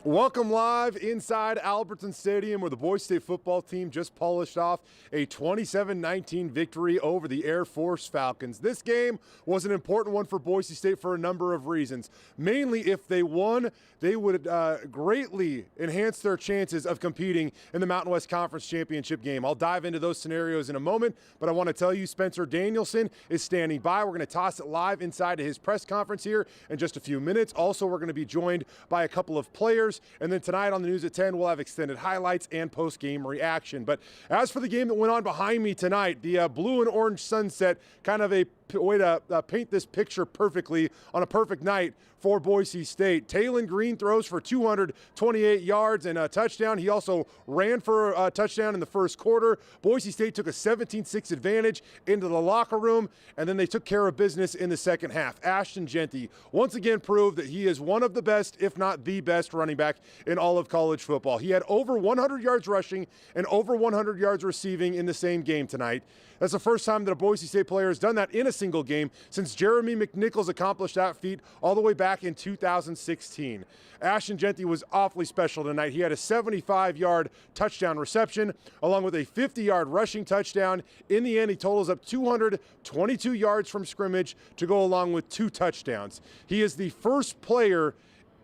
Welcome live inside Albertson Stadium, where the Boise State football team just polished off a 27-19 victory over the Air Force Falcons. This game was an important one for Boise State for a number of reasons. Mainly, if they won, they would greatly enhance their chances of competing in the Mountain West Conference Championship game. I'll dive into those scenarios in a moment, but I want to tell you Spencer Danielson is standing by. We're going to toss it live inside of his press conference here in just a few minutes. Also, we're going to be joined by a couple of players. And then tonight on the News at 10, we'll have extended highlights and post-game reaction. But as for the game that went on behind me tonight, the blue and orange sunset, kind of a way to paint this picture perfectly on a perfect night for Boise State. Taylon Green throws for 228 yards and a touchdown. He also ran for a touchdown in the first quarter. Boise State took a 17-6 advantage into the locker room, and then they took care of business in the second half. Ashton Jeanty once again proved that he is one of the best, if not the best, running back in all of college football. He had over 100 yards rushing and over 100 yards receiving in the same game tonight. That's the first time that a Boise State player has done that in a single game since Jeremy McNichols accomplished that feat all the way back in 2016. Ashton Jeanty was awfully special tonight. He had a 75-yard touchdown reception along with a 50-yard rushing touchdown. In the end, he totals up 222 yards from scrimmage to go along with 2 touchdowns. He is the first player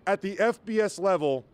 at the FBS level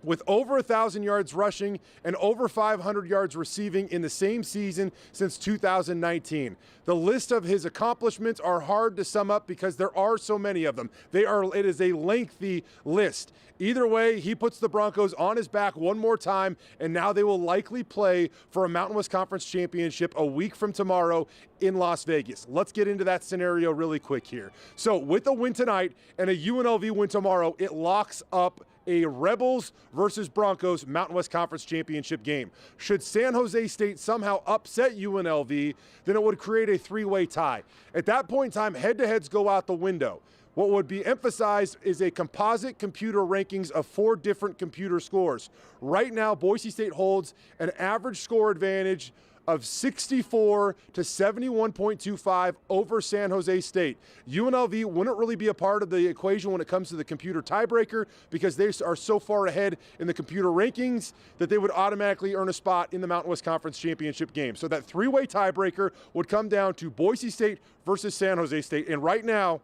with over 1,000 yards rushing and over 500 yards receiving in the same season since 2019. The list of his accomplishments are hard to sum up because there are so many of them. It is a lengthy list. Either way, he puts the Broncos on his back one more time, and now they will likely play for a Mountain West Conference championship a week from tomorrow in Las Vegas. Let's get into that scenario really quick here. So with a win tonight and a UNLV win tomorrow, it locks up a Rebels versus Broncos Mountain West Conference Championship game. Should San Jose State somehow upset UNLV, then it would create a 3-way tie. At that point in time, head-to-heads go out the window. What would be emphasized is a composite computer rankings of 4 different computer scores. Right now, Boise State holds an average score advantage of 64 to 71.25 over San Jose State. UNLV wouldn't really be a part of the equation when it comes to the computer tiebreaker because they are so far ahead in the computer rankings that they would automatically earn a spot in the Mountain West Conference Championship game. So that 3-way tiebreaker would come down to Boise State versus San Jose State. And right now,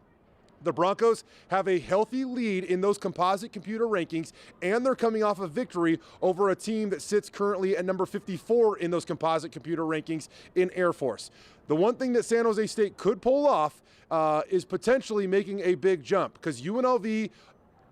the Broncos have a healthy lead in those composite computer rankings, and they're coming off a victory over a team that sits currently at number 54 in those composite computer rankings in Air Force. The one thing that San Jose State could pull off is potentially making a big jump because UNLV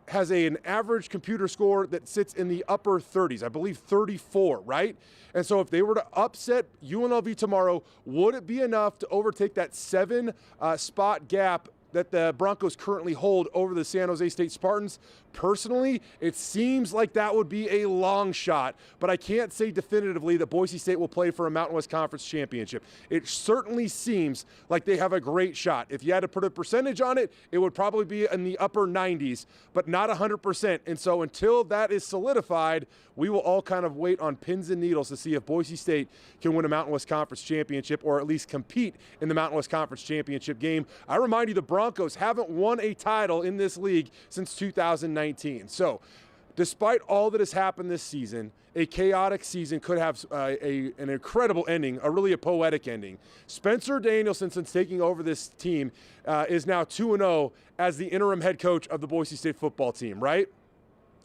has an average computer score that sits in the upper 30s, I believe 34, right? And so if they were to upset UNLV tomorrow, would it be enough to overtake that 7-spot gap that the Broncos currently hold over the San Jose State Spartans? Personally, it seems like that would be a long shot, but I can't say definitively that Boise State will play for a Mountain West Conference championship. It certainly seems like they have a great shot. If you had to put a percentage on it, it would probably be in the upper 90s, but not 100%. And so until that is solidified, we will all kind of wait on pins and needles to see if Boise State can win a Mountain West Conference championship or at least compete in the Mountain West Conference championship game. I remind you, the Broncos haven't won a title in this league since 2019. Despite all that has happened this season, a chaotic season could have an incredible ending, really a poetic ending. Spencer Danielson, since taking over this team, is now 2-0 as the interim head coach of the Boise State football team, right?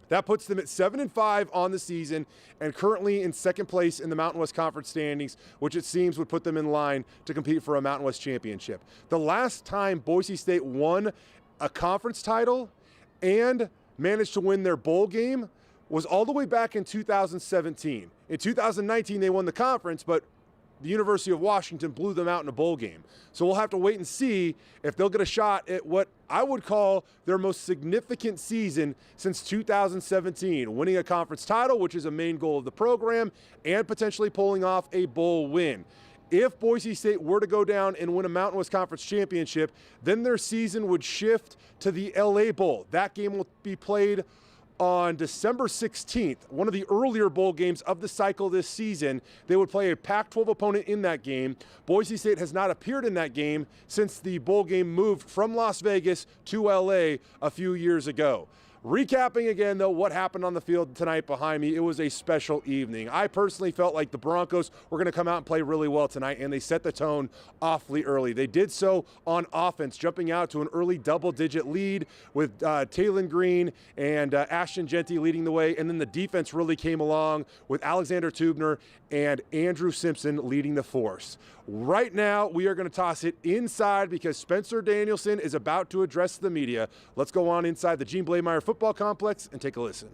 That puts them at 7-5 on the season and currently in second place in the Mountain West Conference standings, which it seems would put them in line to compete for a Mountain West championship. The last time Boise State won a conference title and managed to win their bowl game was all the way back in 2017. In 2019, they won the conference, but the University of Washington blew them out in a bowl game. So we'll have to wait and see if they'll get a shot at what I would call their most significant season since 2017, winning a conference title, which is a main goal of the program, and potentially pulling off a bowl win. If Boise State were to go down and win a Mountain West Conference championship, then their season would shift to the LA Bowl. That game will be played on December 16th, one of the earlier bowl games of the cycle this season. They would play a Pac-12 opponent in that game. Boise State has not appeared in that game since the bowl game moved from Las Vegas to LA a few years ago. Recapping again, though, what happened on the field tonight behind me, it was a special evening. I personally felt like the Broncos were going to come out and play really well tonight, and they set the tone awfully early. They did so on offense, jumping out to an early double-digit lead with Taylon Green and Ashton Genty leading the way, and then the defense really came along with Alexander Tubner and Andrew Simpson leading the force. Right now, we are going to toss it inside because Spencer Danielson is about to address the media. Let's go on inside the Gene Blademeyer Football Complex and take a listen.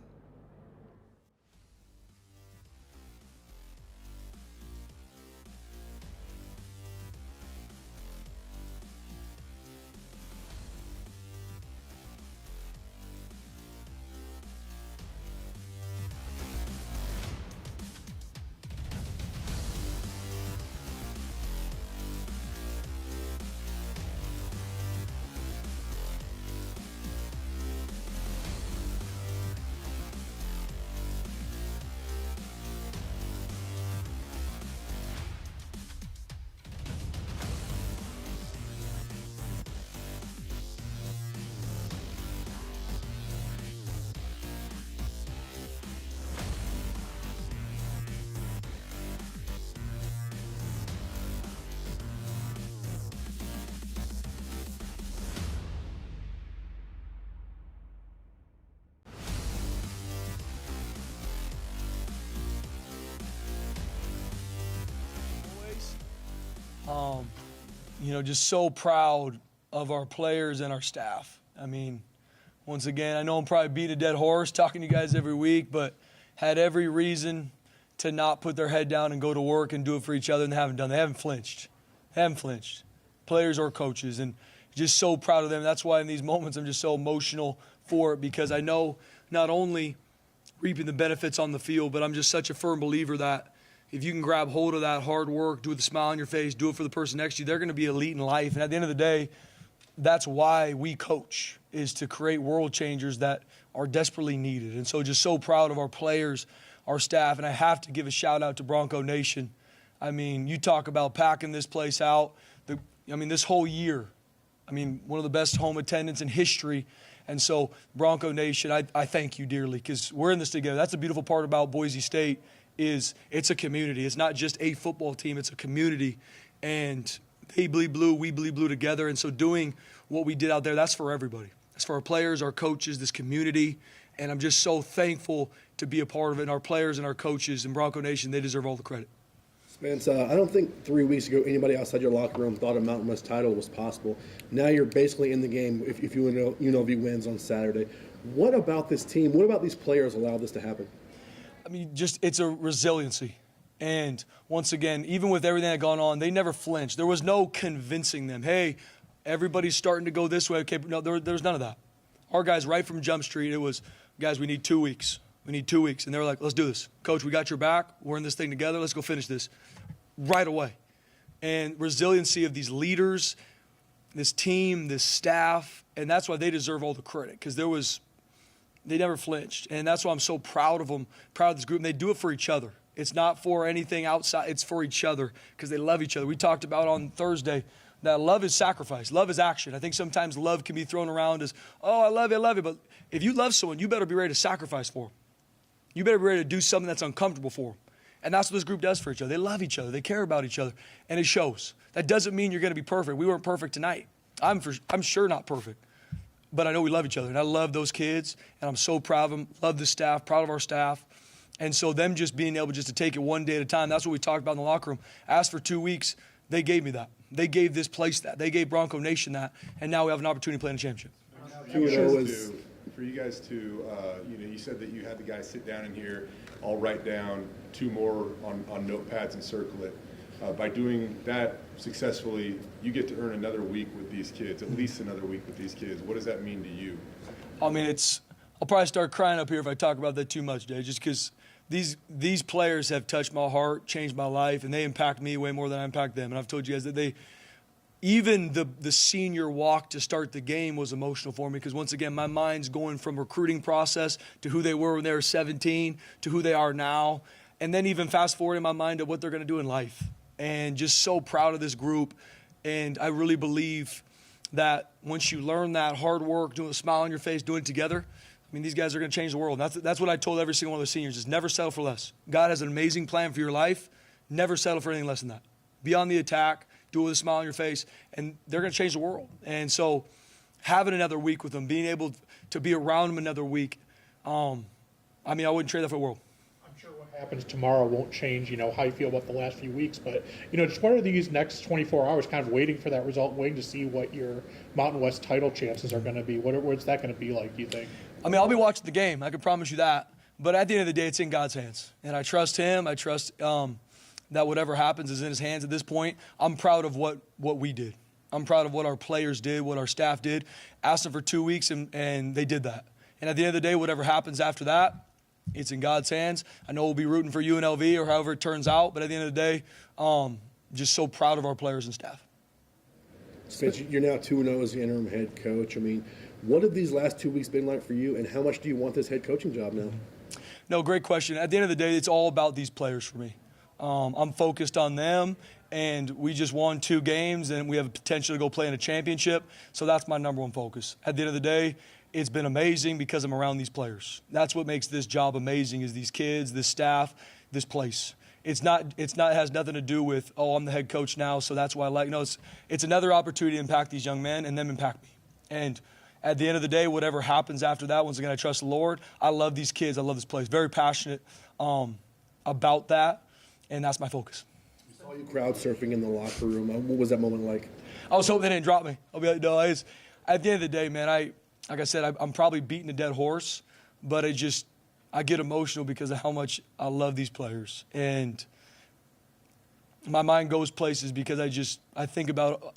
Just so proud of our players and our staff. I mean, once again, I know I'm probably beat a dead horse talking to you guys every week, but had every reason to not put their head down and go to work and do it for each other, and they haven't done. They haven't flinched. Players or coaches, and just so proud of them. That's why in these moments I'm just so emotional for it, because I know not only reaping the benefits on the field, but I'm just such a firm believer that if you can grab hold of that hard work, do it with a smile on your face, do it for the person next to you, they're going to be elite in life. And at the end of the day, that's why we coach, is to create world changers that are desperately needed. And so just so proud of our players, our staff, and I have to give a shout out to Bronco Nation. I mean, you talk about packing this place out. This whole year, one of the best home attendance in history. And so Bronco Nation, I thank you dearly, because we're in this together. That's the beautiful part about Boise State, is it's a community. It's not just a football team, it's a community. And they bleed blue, we bleed blue together. And so doing what we did out there, that's for everybody. That's for our players, our coaches, this community. And I'm just so thankful to be a part of it. And our players and our coaches and Bronco Nation, they deserve all the credit. Spence, I don't think 3 weeks ago anybody outside your locker room thought a Mountain West title was possible. Now you're basically in the game if UNLV wins on Saturday. What about this team, what about these players allowed this to happen? It's a resiliency. And once again, even with everything that had gone on, they never flinched. There was no convincing them, hey, everybody's starting to go this way. Okay, no, there's none of that. Our guys, right from Jump Street, it was, guys, we need 2 weeks. We need 2 weeks. And they were like, let's do this. Coach, we got your back. We're in this thing together. Let's go finish this right away. And resiliency of these leaders, this team, this staff, and that's why they deserve all the credit, because they never flinched. And that's why I'm so proud of them, proud of this group. And they do it for each other. It's not for anything outside. It's for each other, because they love each other. We talked about on Thursday that love is sacrifice. Love is action. I think sometimes love can be thrown around as, oh, I love you. But if you love someone, you better be ready to sacrifice for them. You better be ready to do something that's uncomfortable for them. And that's what this group does for each other. They love each other. They care about each other. And it shows. That doesn't mean you're going to be perfect. We weren't perfect tonight. I'm sure not perfect. But I know we love each other. And I love those kids. And I'm so proud of them. Love the staff. Proud of our staff. And so them just being able just to take it one day at a time, that's what we talked about in the locker room. I asked for 2 weeks. They gave me that. They gave this place that. They gave Bronco Nation that. And now we have an opportunity to play in a championship. For you guys to, you said that you had the guys sit down in here, all write down 2 more on notepads and circle it. By doing that successfully, you get to earn another week with these kids, at least another week with these kids. What does that mean to you? I'll probably start crying up here if I talk about that too much, Jay, just because these players have touched my heart, changed my life, and they impact me way more than I impact them. And I've told you guys that even the senior walk to start the game was emotional for me, because once again, my mind's going from recruiting process to who they were when they were 17 to who they are now. And then even fast forward in my mind to what they're going to do in life. And just so proud of this group. And I really believe that once you learn that hard work, doing a smile on your face, doing it together, I mean, these guys are going to change the world. That's what I told every single one of the seniors, is never settle for less. God has an amazing plan for your life. Never settle for anything less than that. Be on the attack, do it with a smile on your face, and they're going to change the world. And so having another week with them, being able to be around them another week, I wouldn't trade that for the world. I'm sure what happens tomorrow won't change, how you feel about the last few weeks. But, just what are these next 24 hours, kind of waiting for that result, waiting to see what your Mountain West title chances are going to be? What's that going to be like, do you think? I'll be watching the game. I can promise you that. But at the end of the day, it's in God's hands. And I trust him. I trust that whatever happens is in his hands at this point. I'm proud of what we did. I'm proud of what our players did, what our staff did. Asked them for 2 weeks, and they did that. And at the end of the day, whatever happens after that, it's in God's hands. I know we'll be rooting for UNLV or however it turns out. But at the end of the day, just so proud of our players and staff. Spence, you're now 2-0 as the interim head coach. What have these last 2 weeks been like for you, and how much do you want this head coaching job now? No, great question. At the end of the day, it's all about these players for me. I'm focused on them, and we just won 2 games, and we have a potential to go play in a championship. So that's my number one focus. At the end of the day, it's been amazing because I'm around these players. That's what makes this job amazing, is these kids, this staff, this place. It has nothing to do with, I'm the head coach now, so that's why I like. No, it's another opportunity to impact these young men and them impact me. And at the end of the day, whatever happens after that, once again, I trust the Lord. I love these kids. I love this place. Very passionate about that, and that's my focus. We saw you crowd surfing in the locker room. What was that moment like? I was hoping they didn't drop me. I'll be like, no, at the end of the day, man, like I said, I'm probably beating a dead horse, but I get emotional because of how much I love these players. And my mind goes places because I think about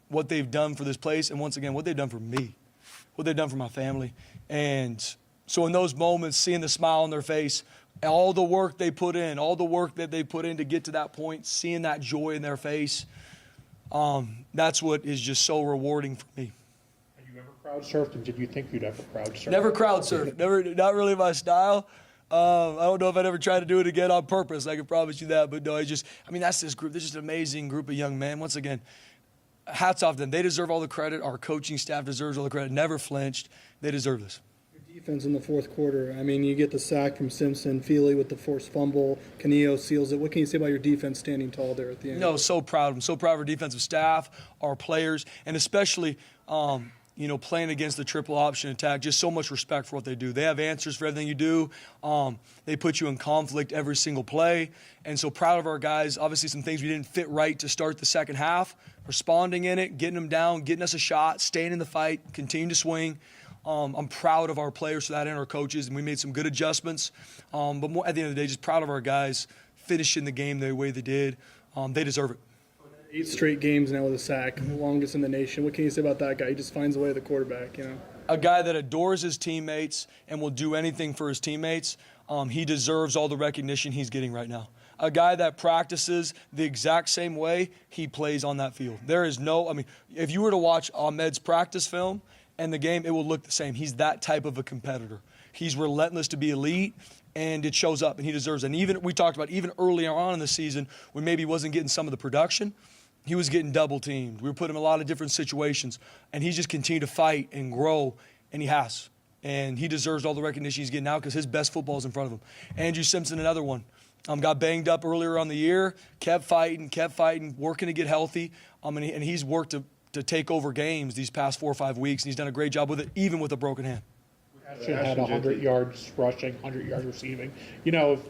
what they've done for this place, and once again, what they've done for me, what they've done for my family. And so in those moments, seeing the smile on their face, all the work they put in, all the work that they put in to get to that point, seeing that joy in their face, that's what is just so rewarding for me. Have you ever crowd surfed, and did you think you'd ever crowd surf? Never crowd surfed. Not really my style. I don't know if I'd ever try to do it again on purpose. I can promise you that. But no, that's this group. They're just an amazing group of young men. Once again, hats off to them. They deserve all the credit. Our coaching staff deserves all the credit. Never flinched. They deserve this. Your defense in the fourth quarter. You get the sack from Simpson, Feely with the forced fumble, Canillo seals it. What can you say about your defense standing tall there at the end? No, so proud of them. So proud of our defensive staff, our players, and especially playing against the triple option attack. Just so much respect for what they do. They have answers for everything you do. They put you in conflict every single play. And so proud of our guys. Obviously some things we didn't fit right to start the second half. Responding in it, getting them down, getting us a shot, staying in the fight, continuing to swing. I'm proud of our players for that and our coaches, and we made some good adjustments. But more, at the end of the day, just proud of our guys finishing the game the way they did. They deserve it. 8 straight games now with a sack, the longest in the nation. What can you say about that guy? He just finds a way to the quarterback, A guy that adores his teammates and will do anything for his teammates. He deserves all the recognition he's getting right now. A guy that practices the exact same way he plays on that field. There is if you were to watch Ahmed's practice film and the game, it will look the same. He's that type of a competitor. He's relentless to be elite, and it shows up, and he deserves it. And even we talked about even earlier on in the season when maybe he wasn't getting some of the production, he was getting double teamed. We were putting him in a lot of different situations, and he's just continued to fight and grow, and he has. And he deserves all the recognition he's getting now because his best football is in front of him. Andrew Simpson, another one. Got banged up earlier on the year, kept fighting, working to get healthy, and he's worked to take over games these past 4 or 5 weeks, and he's done a great job with it, even with a broken hand. Ashton had 100 yards rushing, 100 yards receiving.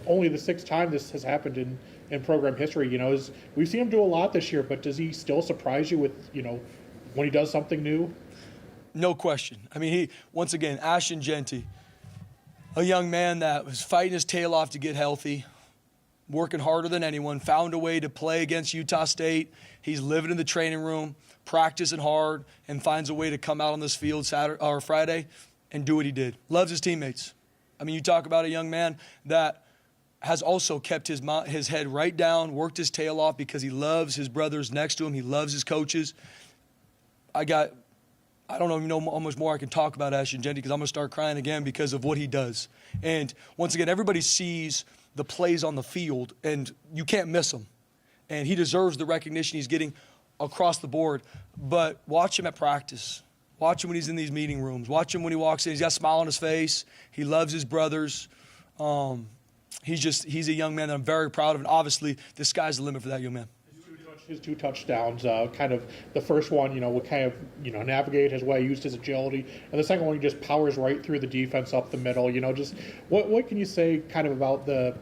Only the 6th time this has happened in program history. We've seen him do a lot this year, but does he still surprise you with, when he does something new? No question. Once again, Ashton Genty, a young man that was fighting his tail off to get healthy, working harder than anyone, found a way to play against Utah State. He's living in the training room, practicing hard, and finds a way to come out on this field Friday and do what he did. Loves his teammates. You talk about a young man that has also kept his head right down, worked his tail off because he loves his brothers next to him. He loves his coaches. I don't even know how much more I can talk about Ashton Genty because I'm going to start crying again because of what he does. And once again, everybody sees the plays on the field, and you can't miss them. And he deserves the recognition he's getting across the board. But watch him at practice. Watch him when he's in these meeting rooms. Watch him when he walks in. He's got a smile on his face. He loves his brothers. He's a young man that I'm very proud of. And obviously, the sky's the limit for that young man. His 2 touchdowns, kind of the first one, would kind of, navigate his way, used his agility. And the second one, he just powers right through the defense up the middle. Just what can you say kind of about the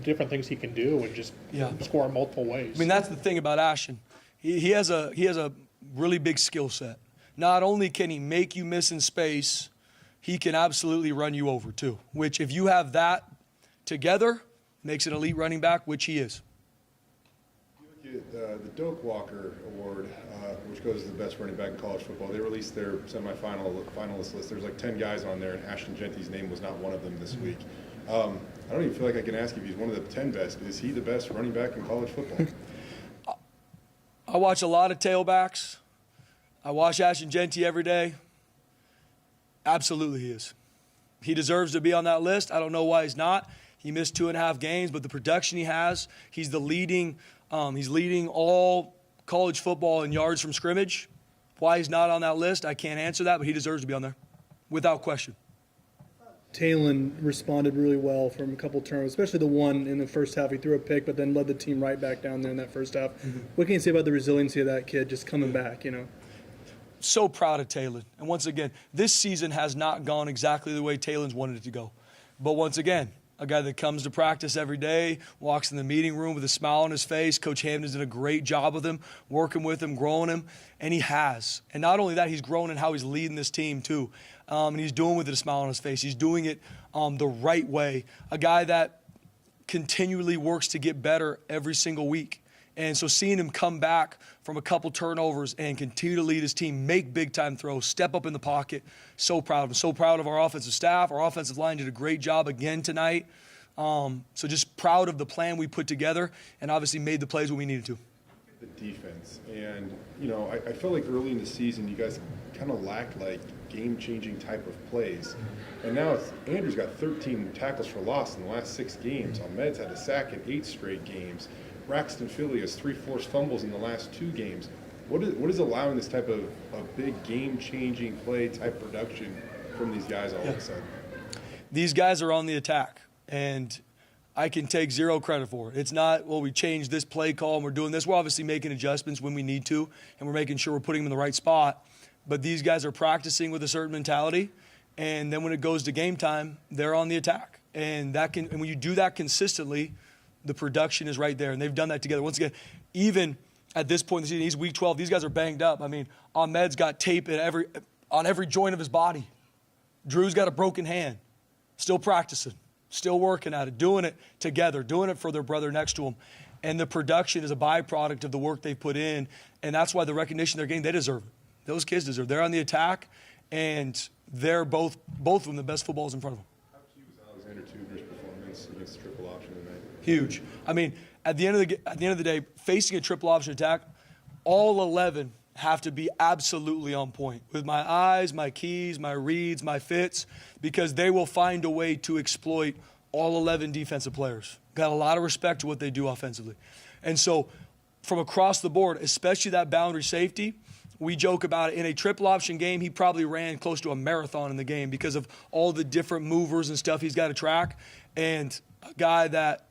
different things he can do and just score in multiple ways? I mean, that's the thing about Ashton. He has a really big skill set. Not only can he make you miss in space, he can absolutely run you over too, which if you have that together, makes an elite running back, which he is. You look at the Doak Walker Award, which goes to the best running back in college football. They released their finalist list. There's like 10 guys on there, and Ashton Genty's name was not one of them this week. I don't even feel like I can ask if he's one of the 10 best. Is he the best running back in college football? I watch a lot of tailbacks. I watch Ashton Genty every day. Absolutely he is. He deserves to be on that list. I don't know why he's not. He missed 2.5 games, but the production he has, he's leading all college football in yards from scrimmage. Why he's not on that list, I can't answer that, but he deserves to be on there, without question. Talon responded really well from a couple turnovers, especially the one in the first half. He threw a pick, but then led the team right back down there in that first half. Mm-hmm. What can you say about the resiliency of that kid just coming back, So proud of Talon. And once again, this season has not gone exactly the way Talon's wanted it to go. But once again, a guy that comes to practice every day, walks in the meeting room with a smile on his face. Coach Hampton's done a great job with him, working with him, growing him, and he has. And not only that, he's grown in how he's leading this team too. And he's doing it with a smile on his face. He's doing it the right way. A guy that continually works to get better every single week. And so seeing him come back from a couple turnovers and continue to lead his team, make big-time throws, step up in the pocket, so proud of him. So proud of our offensive staff. Our offensive line did a great job again tonight. So just proud of the plan we put together and obviously made the plays when we needed to. The defense. And, I feel like early in the season you guys kind of lacked like game-changing type of plays. And now Andrew's got 13 tackles for loss in the last 6 games. Ahmed's had a sack in 8 straight games. Braxton Philly has 3 forced fumbles in the last 2 games. What is allowing this type of big game-changing play type production from these guys all of a sudden? These guys are on the attack, and I can take zero credit for it. It's not, well, we changed this play call and we're doing this. We're obviously making adjustments when we need to, and we're making sure we're putting them in the right spot. But these guys are practicing with a certain mentality, and then when it goes to game time, they're on the attack. And when you do that consistently, the production is right there, and they've done that together. Once again, even at this point in the season, he's week 12. These guys are banged up. I mean, Ahmed's got tape on every joint of his body. Drew's got a broken hand. Still practicing, still working at it, doing it together, doing it for their brother next to him. And the production is a byproduct of the work they put in, and that's why the recognition they're getting, they deserve it. Those kids deserve it. They're on the attack, and they're both of them the best footballs in front of them. How key was Alexander Tubner's performance against the triple option tonight? Huge. I mean, at the end of the day, facing a triple option attack, all 11 have to be absolutely on point with my eyes, my keys, my reads, my fits, because they will find a way to exploit all 11 defensive players. Got a lot of respect to what they do offensively. And so from across the board, especially that boundary safety, we joke about it. In a triple option game, he probably ran close to a marathon in the game because of all the different movers and stuff he's got to track. And a guy that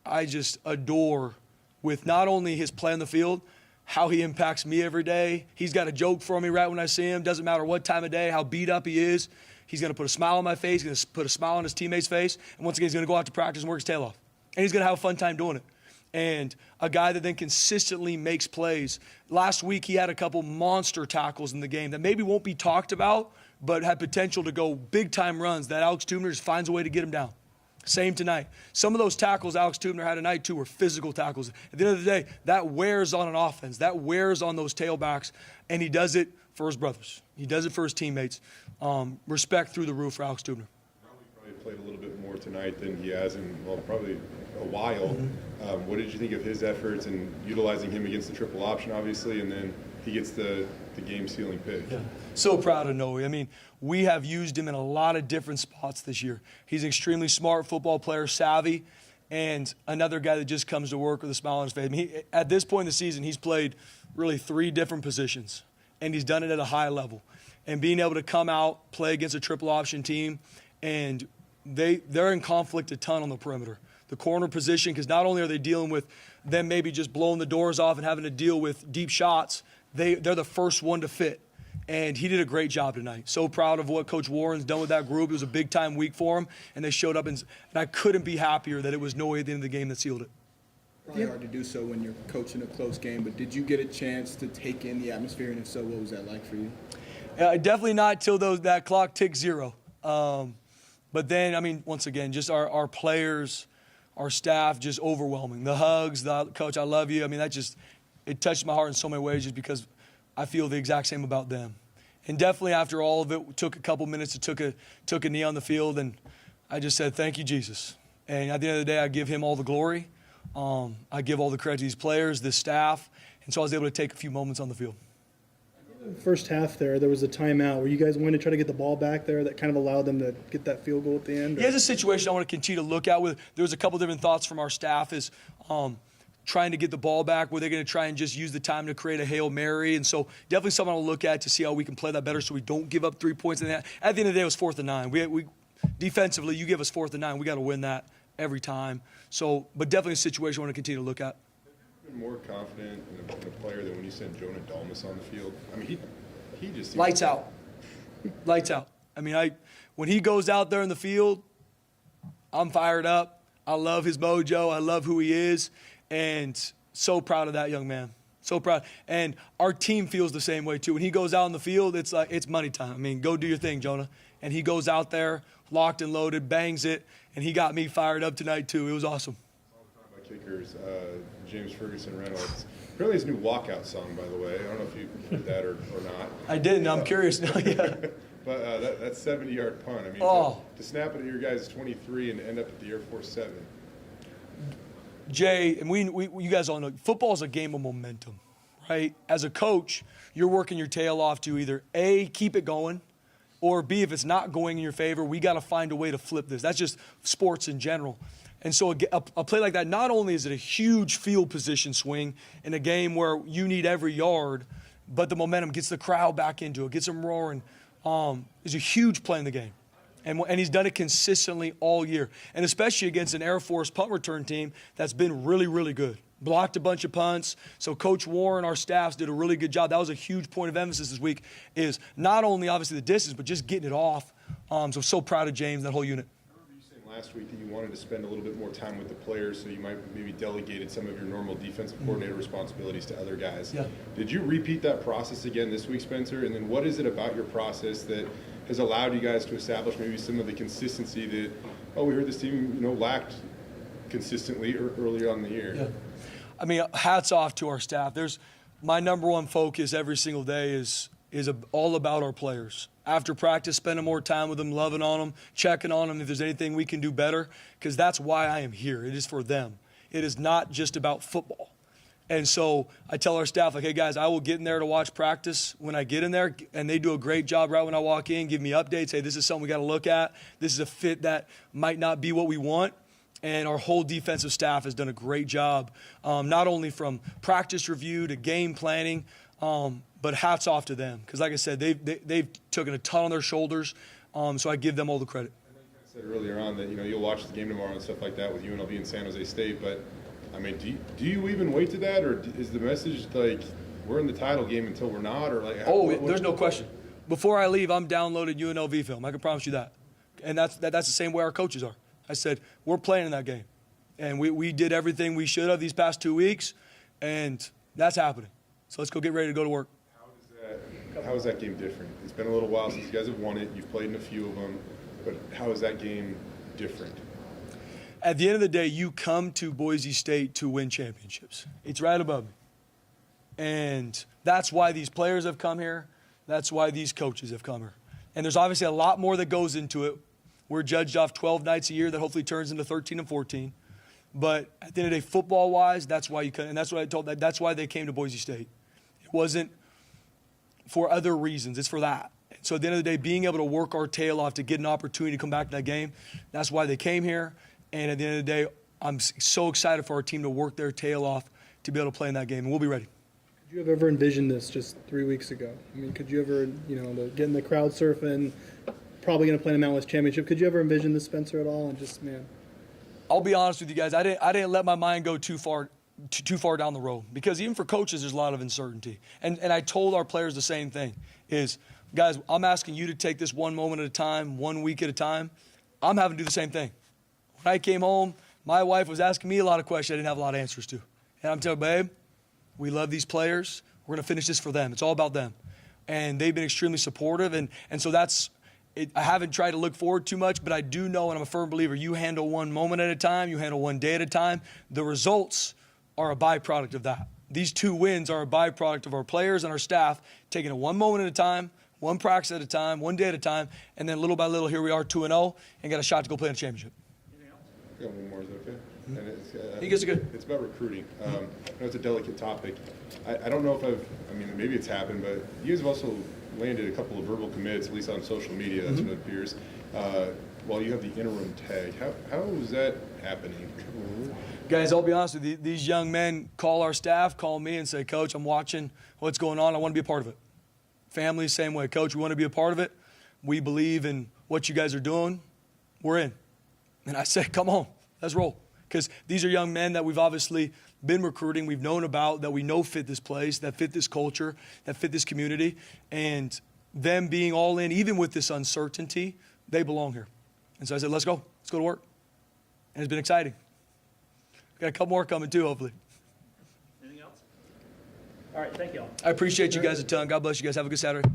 I just adore with not only his play on the field, how he impacts me every day. He's got a joke for me right when I see him. Doesn't matter what time of day, how beat up he is. He's going to put a smile on my face. He's going to put a smile on his teammate's face. And once again, he's going to go out to practice and work his tail off. And he's going to have a fun time doing it. And a guy that then consistently makes plays. Last week, he had a couple monster tackles in the game that maybe won't be talked about, but had potential to go big-time runs that Alex Tubner just finds a way to get him down. Same tonight. Some of those tackles Alex Tubner had tonight, too, were physical tackles. At the end of the day, that wears on an offense. That wears on those tailbacks, and he does it for his brothers. He does it for his teammates. Respect through the roof for Alex Tubner. Probably played a little bit more tonight than he has in, probably a while. Mm-hmm. What did you think of his efforts and utilizing him against the triple option, obviously, and then he gets the game-sealing pick? Yeah. So proud of Noe. I mean, we have used him in a lot of different spots this year. He's an extremely smart football player, savvy, and another guy that just comes to work with a smile on his face. I mean, at this point in the season, he's played really 3 different positions, and he's done it at a high level. And being able to come out, play against a triple option team, and they're in conflict a ton on the perimeter. The corner position, because not only are they dealing with them maybe just blowing the doors off and having to deal with deep shots, they're the first one to fit. And he did a great job tonight. So proud of what Coach Warren's done with that group. It was a big-time week for him, and they showed up. And I couldn't be happier that it was Noe at the end of the game that sealed it. Probably hard to do so when you're coaching a close game, but did you get a chance to take in the atmosphere, and if so, what was that like for you? Definitely not till that clock ticked 0. But then, I mean, once again, just our players, our staff, just overwhelming. The hugs, Coach, I love you. I mean, it touched my heart in so many ways just because I feel the exact same about them. And definitely after all of it, took a couple minutes, took a knee on the field, and I just said, thank you, Jesus. And at the end of the day, I give him all the glory. I give all the credit to these players, this staff, and so I was able to take a few moments on the field. First half there was a timeout where you guys wanted to try to get the ball back there that kind of allowed them to get that field goal at the end? Yeah, it's a situation I want to continue to look at. There was a couple different thoughts from our staff is trying to get the ball back. Were they going to try and just use the time to create a Hail Mary? And so definitely something I'll look at to see how we can play that better so we don't give up 3 points. And at the end of the day, it was 4th and 9. We defensively, you give us 4th and 9. We got to win that every time. So, but definitely a situation I want to continue to look at. Been more confident in a player than when you sent Jonah Dalmas on the field. I mean, he just lights out. Lights out. I mean, when he goes out there in the field, I'm fired up. I love his mojo. I love who he is, and so proud of that young man. So proud. And our team feels the same way too. When he goes out in the field, it's like it's money time. I mean, go do your thing, Jonah. And he goes out there, locked and loaded, bangs it, and he got me fired up tonight too. It was awesome. My kickers, James Ferguson Reynolds. Apparently his new walkout song, by the way. I don't know if you heard that or not. I didn't. I'm curious now. Yeah. But that 70-yard punt. I mean, to snap it at your guys 23 and end up at the Air Force 7. Jay, and you guys all know, football is a game of momentum, right? As a coach, you're working your tail off to either A, keep it going, or B, if it's not going in your favor, we got to find a way to flip this. That's just sports in general. And so a play like that, not only is it a huge field position swing in a game where you need every yard, but the momentum gets the crowd back into it, gets them roaring. It's a huge play in the game. And he's done it consistently all year, and especially against an Air Force punt return team that's been really, really good. Blocked a bunch of punts. So Coach Warren, our staffs, did a really good job. That was a huge point of emphasis this week is not only obviously the distance, but just getting it off. So proud of James and that whole unit. I remember you saying last week that you wanted to spend a little bit more time with the players, so you might maybe delegated some of your normal defensive coordinator responsibilities to other guys. Yeah. Did you repeat that process again this week, Spencer? And then what is it about your process that has allowed you guys to establish maybe some of the consistency that, we heard this team, lacked consistently earlier on in the year? Yeah. I mean, hats off to our staff. My number one focus every single day is all about our players. After practice, spending more time with them, loving on them, checking on them if there's anything we can do better, because that's why I am here. It is for them. It is not just about football. And so I tell our staff, like, hey, guys, I will get in there to watch practice when I get in there, and they do a great job right when I walk in, give me updates, hey, this is something we got to look at. This is a fit that might not be what we want. And our whole defensive staff has done a great job, not only from practice review to game planning, but hats off to them. Because like I said, they've taken a ton on their shoulders, so I give them all the credit. I said earlier on that, you'll watch the game tomorrow and stuff like that with UNLV and San Jose State, but I mean, do you even wait to that, or is the message like we're in the title game until we're not, or like? There's no question. Before I leave, I'm downloading UNLV film. I can promise you that, and that's the same way our coaches are. I said we're playing in that game, and we did everything we should have these past 2 weeks, and that's happening. So let's go get ready to go to work. How is that game different? It's been a little while since you guys have won it. You've played in a few of them, but how is that game different? At the end of the day, you come to Boise State to win championships. It's right above me. And that's why these players have come here. That's why these coaches have come here. And there's obviously a lot more that goes into it. We're judged off 12 nights a year that hopefully turns into 13 and 14. But at the end of the day, football-wise, that's why you come. And that's what I told them. That's why they came to Boise State. It wasn't for other reasons. It's for that. So at the end of the day, being able to work our tail off to get an opportunity to come back to that game, that's why they came here. And at the end of the day, I'm so excited for our team to work their tail off to be able to play in that game, and we'll be ready. Could you have ever envisioned this just 3 weeks ago? I mean, could you ever, getting the crowd surfing, probably going to play in a Mountain West Championship? Could you ever envision this, Spencer, at all? And just, man. I'll be honest with you guys. I didn't let my mind go too far down the road, because even for coaches, there's a lot of uncertainty. And I told our players the same thing is, guys, I'm asking you to take this one moment at a time, 1 week at a time. I'm having to do the same thing. When I came home, my wife was asking me a lot of questions I didn't have a lot of answers to. And I'm telling her, babe, we love these players. We're going to finish this for them. It's all about them. And they've been extremely supportive. And so that's it. I haven't tried to look forward too much, but I do know, and I'm a firm believer, you handle one moment at a time, you handle one day at a time. The results are a byproduct of that. These 2 wins are a byproduct of our players and our staff taking it one moment at a time, one practice at a time, one day at a time, and then little by little, here we are 2-0 and got a shot to go play in a championship. I got one more, is that okay? And it's, He gets it good. It's about recruiting. I know it's a delicate topic. I don't know if maybe it's happened, but you guys have also landed a couple of verbal commits, at least on social media, that's what it appears, while you have the interim tag. How is that happening? Guys, I'll be honest with you. These young men call our staff, call me and say, Coach, I'm watching what's going on. I want to be a part of it. Family, same way. Coach, we want to be a part of it. We believe in what you guys are doing. We're in. And I said, come on, let's roll. Because these are young men that we've obviously been recruiting, we've known about, that we know fit this place, that fit this culture, that fit this community. And them being all in, even with this uncertainty, they belong here. And so I said, let's go. Let's go to work. And it's been exciting. Got a couple more coming too, hopefully. Anything else? All right, thank you all. I appreciate you guys a ton. God bless you guys. Have a good Saturday.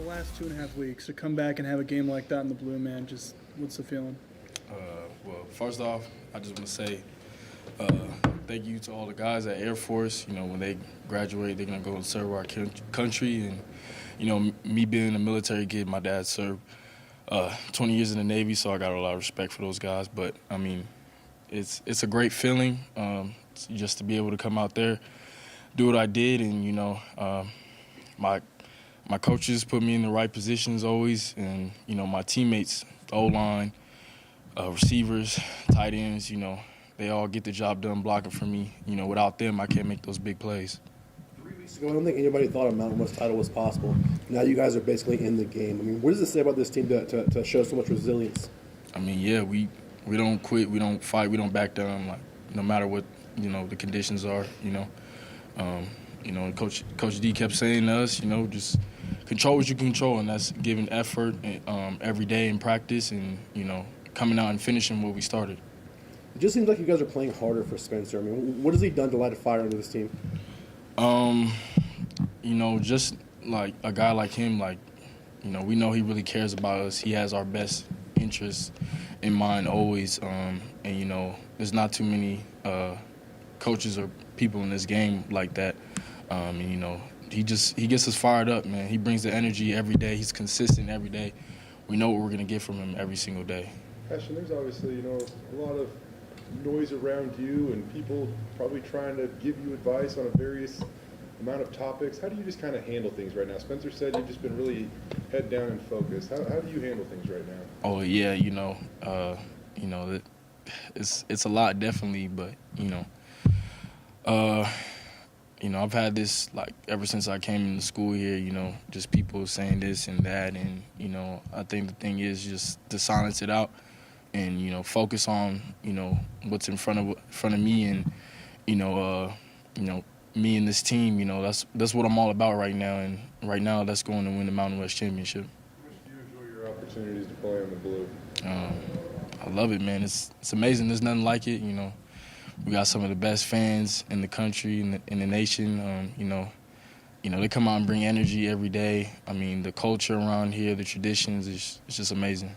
The last 2.5 weeks to come back and have a game like that in the blue, man, just what's the feeling? Well, first off, I just want to say thank you to all the guys at Air Force. You know, when they graduate, they're going to go and serve our country. And, you know, me being a military kid, my dad served 20 years in the Navy, so I got a lot of respect for those guys. But, I mean, it's a great feeling just to be able to come out there, do what I did. And, you know, my coaches put me in the right positions always. And, you know, my teammates, O-line, receivers, tight ends, you know, they all get the job done blocking for me. You know, without them, I can't make those big plays. 3 weeks ago, I don't think anybody thought a Mountain West title was possible. Now you guys are basically in the game. I mean, what does it say about this team to show so much resilience? I mean, yeah, we don't quit, we don't fight, we don't back down. Like, no matter what, you know, the conditions are. You know, Coach D kept saying to us, you know, just control what you can control, and that's giving effort every day in practice, and you know, coming out and finishing what we started. It just seems like you guys are playing harder for Spencer. I mean, what has he done to light a fire under this team? You know, just like a guy like him, like, you know, we know he really cares about us. He has our best interests in mind always. And, you know, there's not too many coaches or people in this game like that. And, you know, he gets us fired up, man. He brings the energy every day. He's consistent every day. We know what we're going to get from him every single day. Ashton, there's obviously, you know, a lot of noise around you and people probably trying to give you advice on a various amount of topics. How do you just kind of handle things right now? Spencer said you've just been really head down and focused. How do you handle things right now? Oh yeah, you know, it's a lot definitely, but you know, I've had this like ever since I came into school here. You know, just people saying this and that, and you know, I think the thing is just to silence it out. And you know, focus on what's in front of me, and me and this team. You know, that's what I'm all about right now. And right now, that's going to win the Mountain West Championship. How much do you enjoy your opportunities to play on the blue? I love it, man. It's amazing. There's nothing like it. You know, we got some of the best fans in the country, in the nation. You know, they come out and bring energy every day. I mean, the culture around here, the traditions, it's just amazing.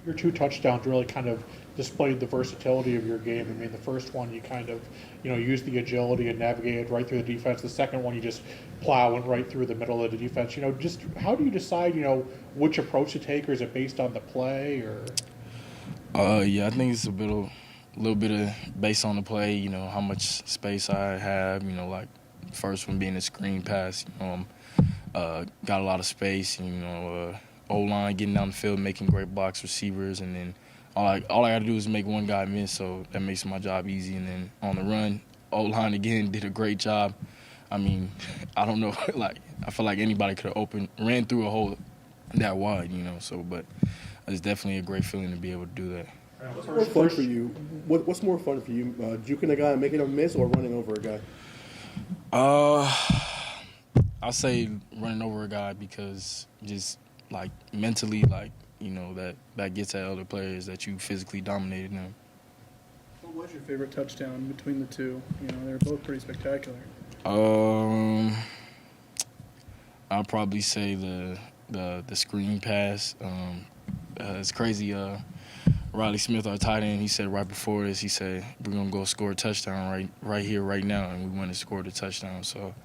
Your 2 touchdowns really kind of displayed the versatility of your game. I mean, the first one you kind of, used the agility and navigated right through the defense. The second one you just plowing right through the middle of the defense. Just how do you decide, which approach to take, or is it based on the play, or? Yeah, I think it's a little bit of based on the play. How much space I have. Like first one being a screen pass. Got a lot of space. O-line, getting down the field, making great blocks, receivers, and then all I got to do is make one guy miss, so that makes my job easy. And then on the run, O-line again did a great job. I mean, I don't know, like I feel like anybody could have ran through a hole that wide, but it's definitely a great feeling to be able to do that. What's more fun for you? What's more fun for you, juking a guy and making him miss, or running over a guy? I'll say running over a guy because just like mentally, like that gets at other players that you physically dominated them. What was your favorite touchdown between the two? They were both pretty spectacular. I'll probably say the screen pass. It's crazy. Riley Smith, our tight end, he said right before this, he said we're gonna go score a touchdown right here, right now, and we went and scored a touchdown. So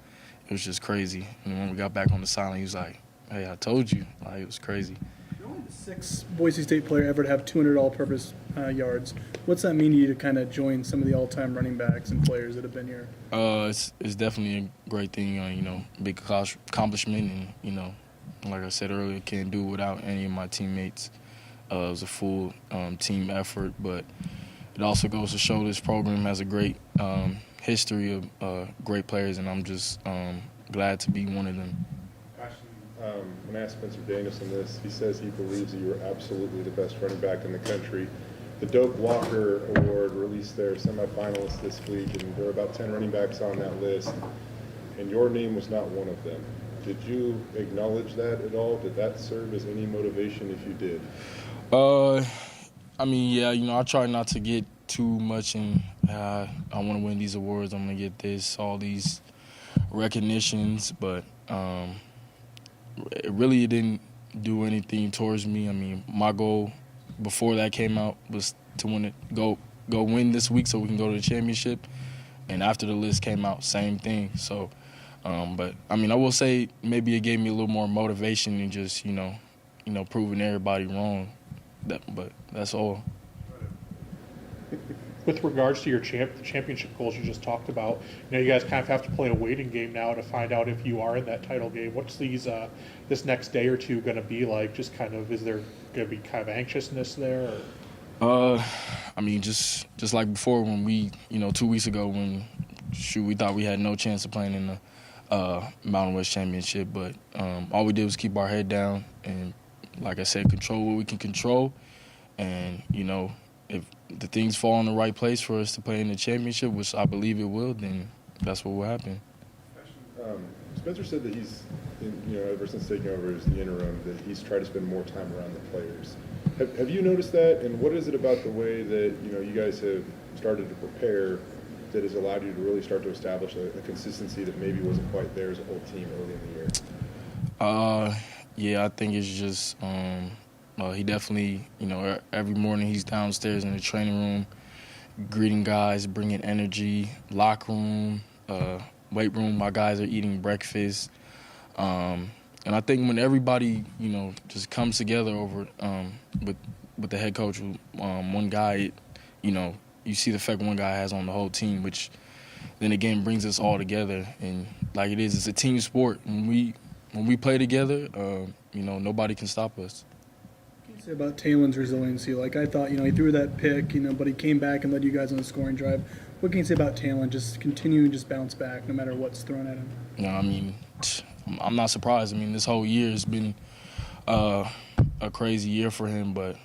it was just crazy. And when we got back on the sideline, he was like, "Hey, I told you." Like, it was crazy. You're only the 6th Boise State player ever to have 200 all-purpose yards. What's that mean to you to kind of join some of the all-time running backs and players that have been here? It's definitely a great thing. Big accomplishment, and like I said earlier, can't do it without any of my teammates. It was a full team effort, but it also goes to show this program has a great history of great players, and I'm just glad to be one of them. When I asked Spencer Danielson this, he says he believes that you're absolutely the best running back in the country. The Doak Walker Award released their semifinalists this week, and there are about 10 running backs on that list, and your name was not one of them. Did you acknowledge that at all? Did that serve as any motivation if you did? I mean, yeah, I try not to get too much in, I want to win these awards, I'm going to get this, all these recognitions, but, it didn't do anything towards me. I mean, my goal before that came out was to go win this week so we can go to the championship. And after the list came out, same thing. So, but I mean, I will say maybe it gave me a little more motivation than just proving everybody wrong. But that's all. With regards to your championship goals you just talked about, you guys kind of have to play a waiting game now to find out if you are in that title game. What's this next day or two going to be like? Just kind of, is there going to be kind of anxiousness there? Or? I mean, just like before when we, 2 weeks ago when we thought we had no chance of playing in the Mountain West Championship, but all we did was keep our head down and, like I said, control what we can control, and if the things fall in the right place for us to play in the championship, which I believe it will, then that's what will happen. Spencer said that he's, ever since taking over as the interim, that he's tried to spend more time around the players. Have you noticed that? And what is it about the way that you guys have started to prepare that has allowed you to really start to establish a consistency that maybe wasn't quite there as a whole team early in the year? Yeah, I think it's just. He definitely, every morning he's downstairs in the training room, greeting guys, bringing energy, locker room, weight room. My guys are eating breakfast. And I think when everybody, just comes together over with the head coach, one guy, you see the effect one guy has on the whole team, which then again brings us all together. And like it's a team sport. When we play together, nobody can stop us. Say about Taylon's resiliency, like I thought, he threw that pick, but he came back and led you guys on the scoring drive. What can you say about Taylon just continuing to just bounce back no matter what's thrown at him? I mean, I'm not surprised. I mean, this whole year has been a crazy year for him, but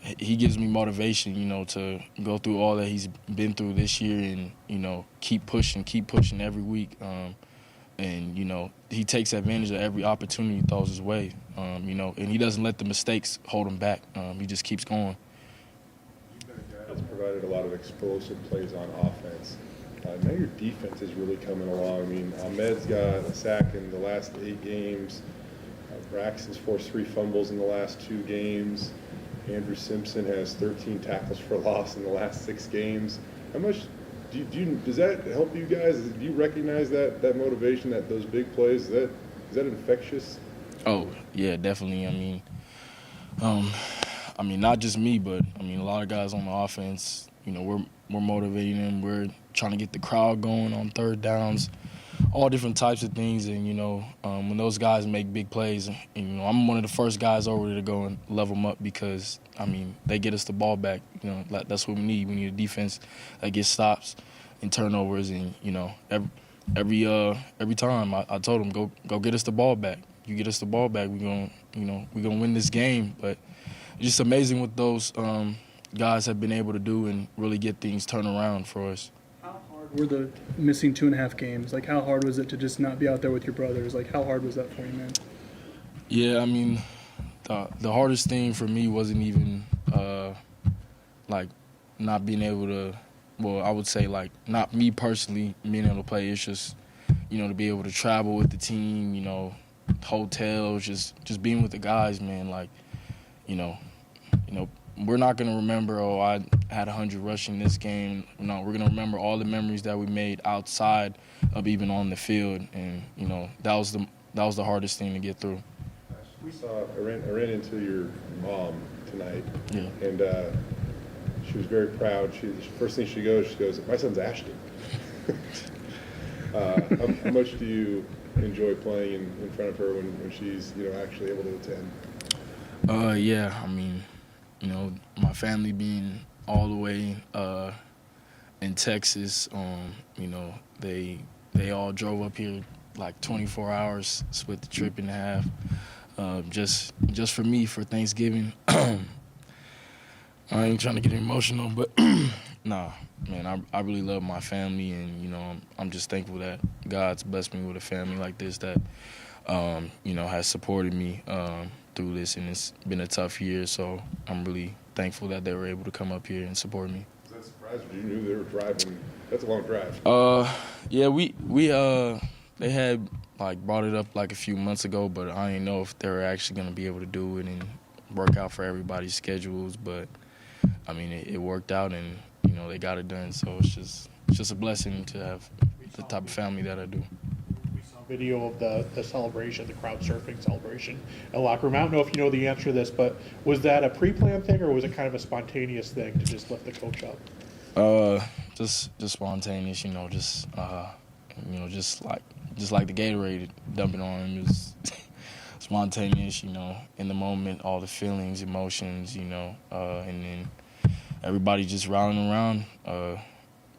he gives me motivation, to go through all that he's been through this year and keep pushing every week. And, he takes advantage of every opportunity he throws his way, and he doesn't let the mistakes hold him back. He just keeps going. You've been a guy that's provided a lot of explosive plays on offense. Now your defense is really coming along. I mean, Ahmed's got a sack in the last 8 games. Braxton's forced 3 fumbles in the last 2 games. Andrew Simpson has 13 tackles for loss in the last 6 games. How much does that help you guys? Do you recognize that motivation, those big plays? Is that infectious? Oh yeah, definitely. I mean, not just me, but a lot of guys on the offense. We're motivating them. We're trying to get the crowd going on third downs, all different types of things. And when those guys make big plays, I'm one of the first guys over there to go and level them up because they get us the ball back. That's what we need. We need a defense that gets stops and turnovers. And every time I told them go get us the ball back. You get us the ball back, we're gonna win this game. But it's just amazing what those guys have been able to do and really get things turned around for us. How hard were the missing 2.5 games? Like, how hard was it to just not be out there with your brothers? Like, how hard was that for you, man? Yeah, the hardest thing for me wasn't even not being able to. Well, I would say not me personally being able to play. It's just to be able to travel with the team. Hotels, just being with the guys, man. We're not gonna remember, I had 100 rushing this game. No, we're gonna remember all the memories that we made outside of even on the field, and that was the hardest thing to get through. I ran into your mom tonight, yeah, and she was very proud. The first thing she goes, "My son's Ashton." How much do you enjoy playing in front of her when she's actually able to attend? Yeah, my family being all the way in Texas, they all drove up here 24 hours, split the trip in half, just for me for Thanksgiving. I ain't trying to get emotional, but nah, man, I really love my family, and I'm just thankful that God's blessed me with a family like this that has supported me through this, and it's been a tough year, so I'm really thankful that they were able to come up here and support me. Was that surprising? You knew they were driving. That's a long drive. Yeah, they had brought it up a few months ago, but I didn't know if they were actually going to be able to do it and work out for everybody's schedules. But I mean, it worked out, and they got it done. So it's just a blessing to have the type of family that I do. We saw video of the celebration, the crowd surfing celebration in the locker room. I don't know if you know the answer to this, but was that a pre-planned thing, or was it kind of a spontaneous thing to just lift the coach up? Just spontaneous, just like the Gatorade dumping on him. It was spontaneous, in the moment, all the feelings, emotions, and then everybody just rallying around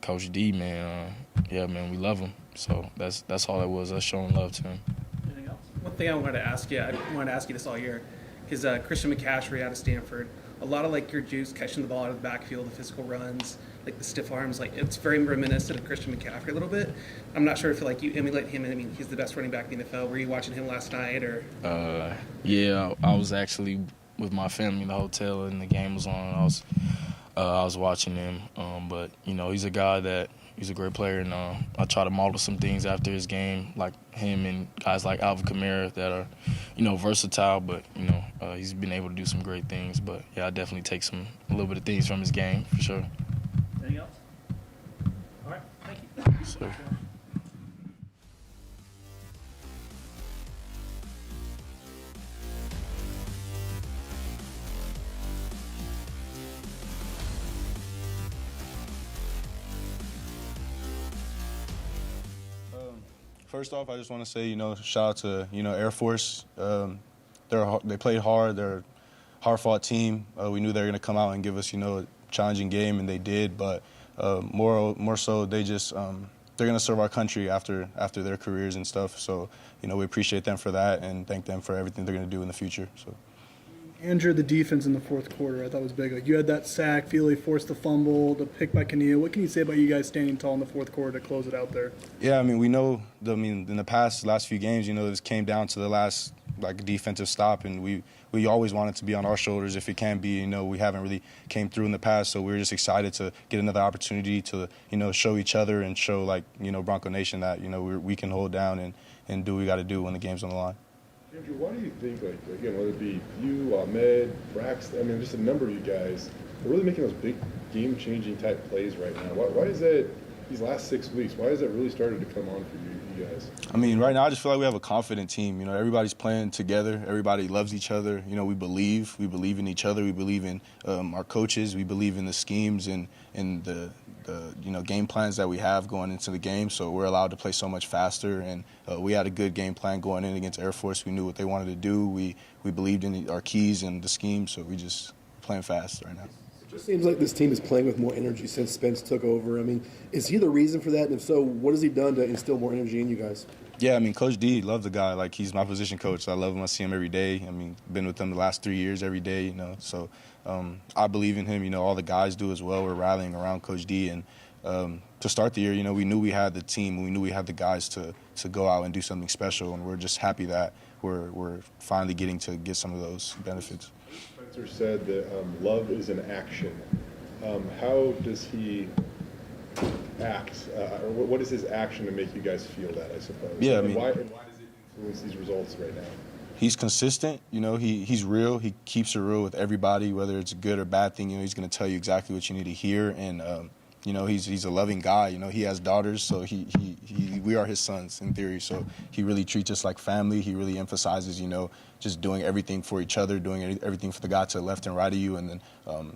Coach D, man. Yeah, man, we love him. So that's all it was. Us showing love to him. Anything else? One thing I wanted to ask you this all year, because Christian McCaffrey out of Stanford, a lot of your juice catching the ball out of the backfield, the physical runs, the stiff arms, it's very reminiscent of Christian McCaffrey a little bit. I'm not sure if you emulate him. I mean, he's the best running back in the NFL. Were you watching him last night, or? Yeah, I was actually with my family in the hotel, and the game was on. I was watching him, but he's a guy that he's a great player, and I try to model some things after his game, like him and guys like Alvin Kamara that are, versatile, but he's been able to do some great things. But yeah, I definitely take a little bit of things from his game for sure. Anything else? All right, thank you. So. First off, I just want to say, shout out to, Air Force. They played hard. They're a hard-fought team. We knew they were going to come out and give us, a challenging game, and they did. But more so, they just they're going to serve our country after their careers and stuff. So, we appreciate them for that and thank them for everything they're going to do in the future. So. Andrew, the defense in the fourth quarter, I thought was big. You had that sack, Feely forced the fumble, the pick by Kinnear. What can you say about you guys standing tall in the fourth quarter to close it out there? Yeah, we know. In the last few games, this came down to the last defensive stop, and we always want it to be on our shoulders if it can be. We haven't really came through in the past, so we're just excited to get another opportunity to show each other and show Bronco Nation that we can hold down and do what we got to do when the game's on the line. Andrew, why do you think, again, whether it be you, Ahmed, Braxton, just a number of you guys, are really making those big game-changing type plays right now? Why is that, these last 6 weeks, why has that really started to come on for you guys? Right now I just feel like we have a confident team. Everybody's playing together. Everybody loves each other. We believe in each other. We believe in our coaches. We believe in the schemes and the game plans that we have going into the game. So we're allowed to play so much faster. And we had a good game plan going in against Air Force. We knew what they wanted to do. We believed in our keys and the scheme. So we just playing fast right now. It just seems like this team is playing with more energy since Spence took over. Is he the reason for that? And if so, what has he done to instill more energy in you guys? Yeah, Coach D, love the guy. He's my position coach. I love him. I see him every day. Been with him the last 3 years every day, So I believe in him. All the guys do as well. We're rallying around Coach D. And to start the year, we knew we had the team. We knew we had the guys to go out and do something special. And we're just happy that we're finally getting to get some of those benefits. Spencer said that love is an action. How does he act? Or what is his action to make you guys feel that, I suppose? Yeah, why does it influence these results right now? He's consistent. He's real. He keeps it real with everybody, whether it's a good or bad thing. He's going to tell you exactly what you need to hear. And he's a loving guy. He has daughters, so we are his sons in theory. So he really treats us like family. He really emphasizes, just doing everything for each other, doing everything for the guy to the left and right of you, and then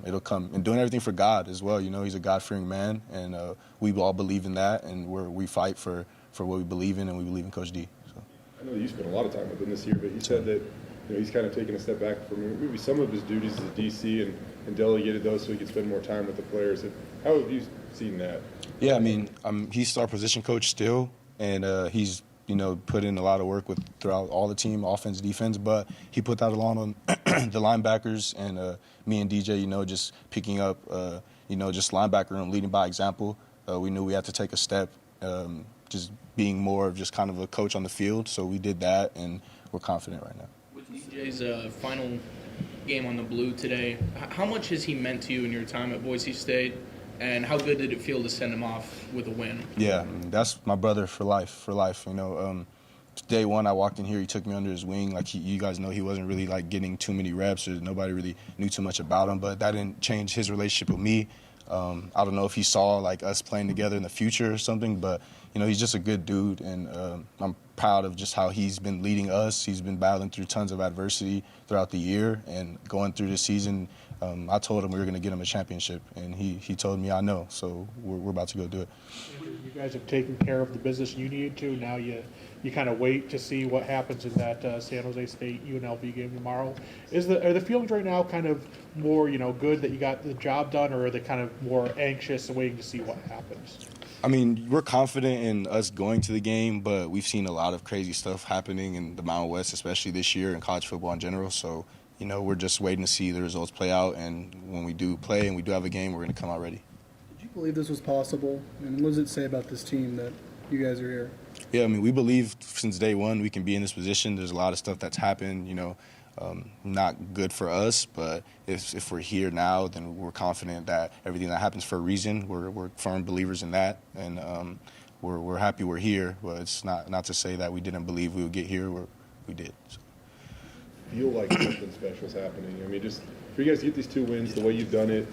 it'll come, and doing everything for God as well. He's a God-fearing man, and we all believe in that, and we fight for what we believe in, and we believe in Coach D. So. I know that you spent a lot of time with him this year, but you said that he's kind of taken a step back from maybe some of his duties as a DC and delegated those so he could spend more time with the players. How have you seen that? Yeah, he's our position coach still, and he's put in a lot of work throughout all the team, offense, defense, but he put that along on the linebackers and me and DJ, just picking up, just linebacker room, leading by example. We knew we had to take a step, just being more of just kind of a coach on the field, so we did that, and we're confident right now. With DJ's final game on the blue today, how much has he meant to you in your time at Boise State? And how good did it feel to send him off with a win? Yeah, that's my brother for life. You know, day one I walked in here, he took me under his wing. Like you guys know, he wasn't really like getting too many reps, or nobody really knew too much about him. But that didn't change his relationship with me. I don't know if he saw like us playing together in the future or something, but you know, he's just a good dude, and I'm proud of just how he's been leading us. He's been battling through tons of adversity throughout the year, and going through the season, I told him we were going to get him a championship, and he told me I know, so we're about to go do it. You guys have taken care of the business you needed to. Now you kind of wait to see what happens in that San Jose State UNLV game tomorrow. Are the feelings right now kind of more, you know, good that you got the job done, or are they kind of more anxious and waiting to see what happens? I mean, we're confident in us going to the game, but we've seen a lot of crazy stuff happening in the Mountain West, especially this year, in college football in general. So, you know, we're just waiting to see the results play out, and when we do play and we do have a game, we're going to come out ready. Did you believe this was possible? And what does it say about this team that you guys are here? Yeah, I mean, we believe since day one we can be in this position. There's a lot of stuff that's happened, you know, not good for us, but if we're here now, then we're confident that everything that happens for a reason. We're firm believers in that, and we're happy we're here. But it's not to say that we didn't believe we would get here. We did. So. Feel like something special is happening. I mean, just for you guys to get these 2 wins, the way you've done it,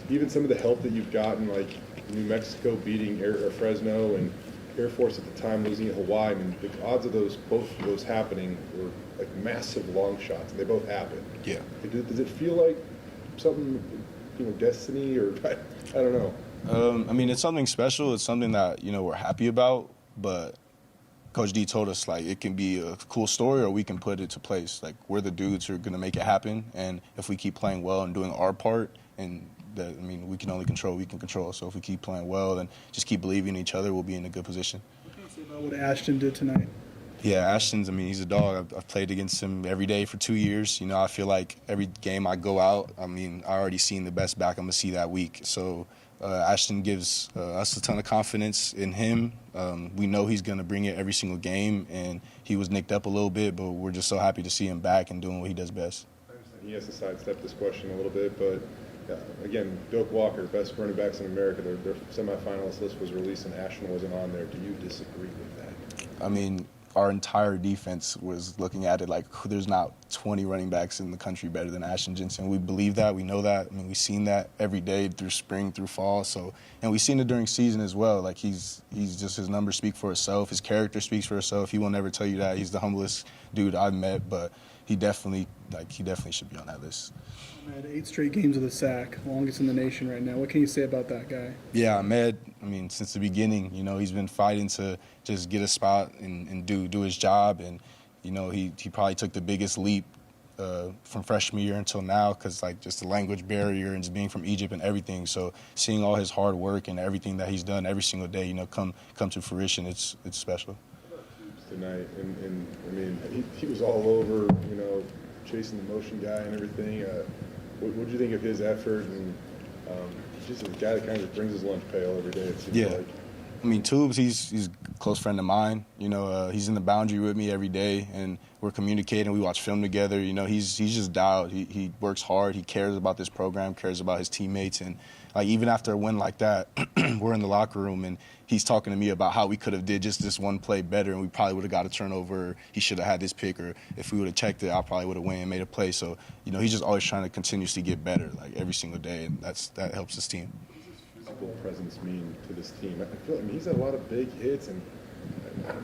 even some of the help that you've gotten, like New Mexico beating Fresno and Air Force at the time losing at Hawaii. I mean, the odds of both of those happening were like massive long shots, and they both happened. Yeah. Does it feel like something, you know, destiny, or I don't know? I mean, it's something special. It's something that, you know, we're happy about, but Coach D told us, like, it can be a cool story or we can put it to place. Like, we're the dudes who are going to make it happen, and if we keep playing well and doing our part, and that, I mean, we can only control what we can control. So if we keep playing well and just keep believing in each other, we'll be in a good position. What can you say about what Ashton did tonight? Yeah, Ashton's, I mean, he's a dog. I've played against him every day for 2 years. You know, I feel like every game I go out, I mean, I already seen the best back I'm going to see that week. So Ashton gives us a ton of confidence in him. We know he's going to bring it every single game, and he was nicked up a little bit, but we're just so happy to see him back and doing what he does best. He has to sidestep this question a little bit, but again, Doak Walker, best running backs in America, their semifinalist list was released and Ashton wasn't on there. Do you disagree with that? I mean, our entire defense was looking at it like there's not 20 running backs in the country better than Ashton Jensen. We believe that. We know that. I mean, we've seen that every day through spring, through fall. So, and we've seen it during season as well. Like, he's just, his numbers speak for itself. His character speaks for itself. He will never tell you that. He's the humblest dude I've met, but he definitely should be on that list. Ahmed, 8 straight games with a sack, longest in the nation right now. What can you say about that guy? Yeah, Ahmed, I mean, since the beginning, you know, he's been fighting to just get a spot and do his job. And, you know, he probably took the biggest leap from freshman year until now, because, like, just the language barrier and just being from Egypt and everything. So seeing all his hard work and everything that he's done every single day, you know, come to fruition, it's special. Tonight, and I mean, he was all over, you know, chasing the motion guy and everything. What did you think of his effort? And just a guy that kind of brings his lunch pail every day, it seems like. I mean, Tubes, he's a close friend of mine. You know, he's in the boundary with me every day, and we're communicating. We watch film together. You know, he's just dialed. He works hard. He cares about this program, cares about his teammates. And, like, even after a win like that, we're in the locker room, and he's talking to me about how we could have did just this one play better, and we probably would have got a turnover. Or he should have had this pick, or if we would have checked it, I probably would have went and made a play. So, you know, he's just always trying to continuously get better, like, every single day, and that helps his team. Physical presence mean to this team? I mean, he's had a lot of big hits, and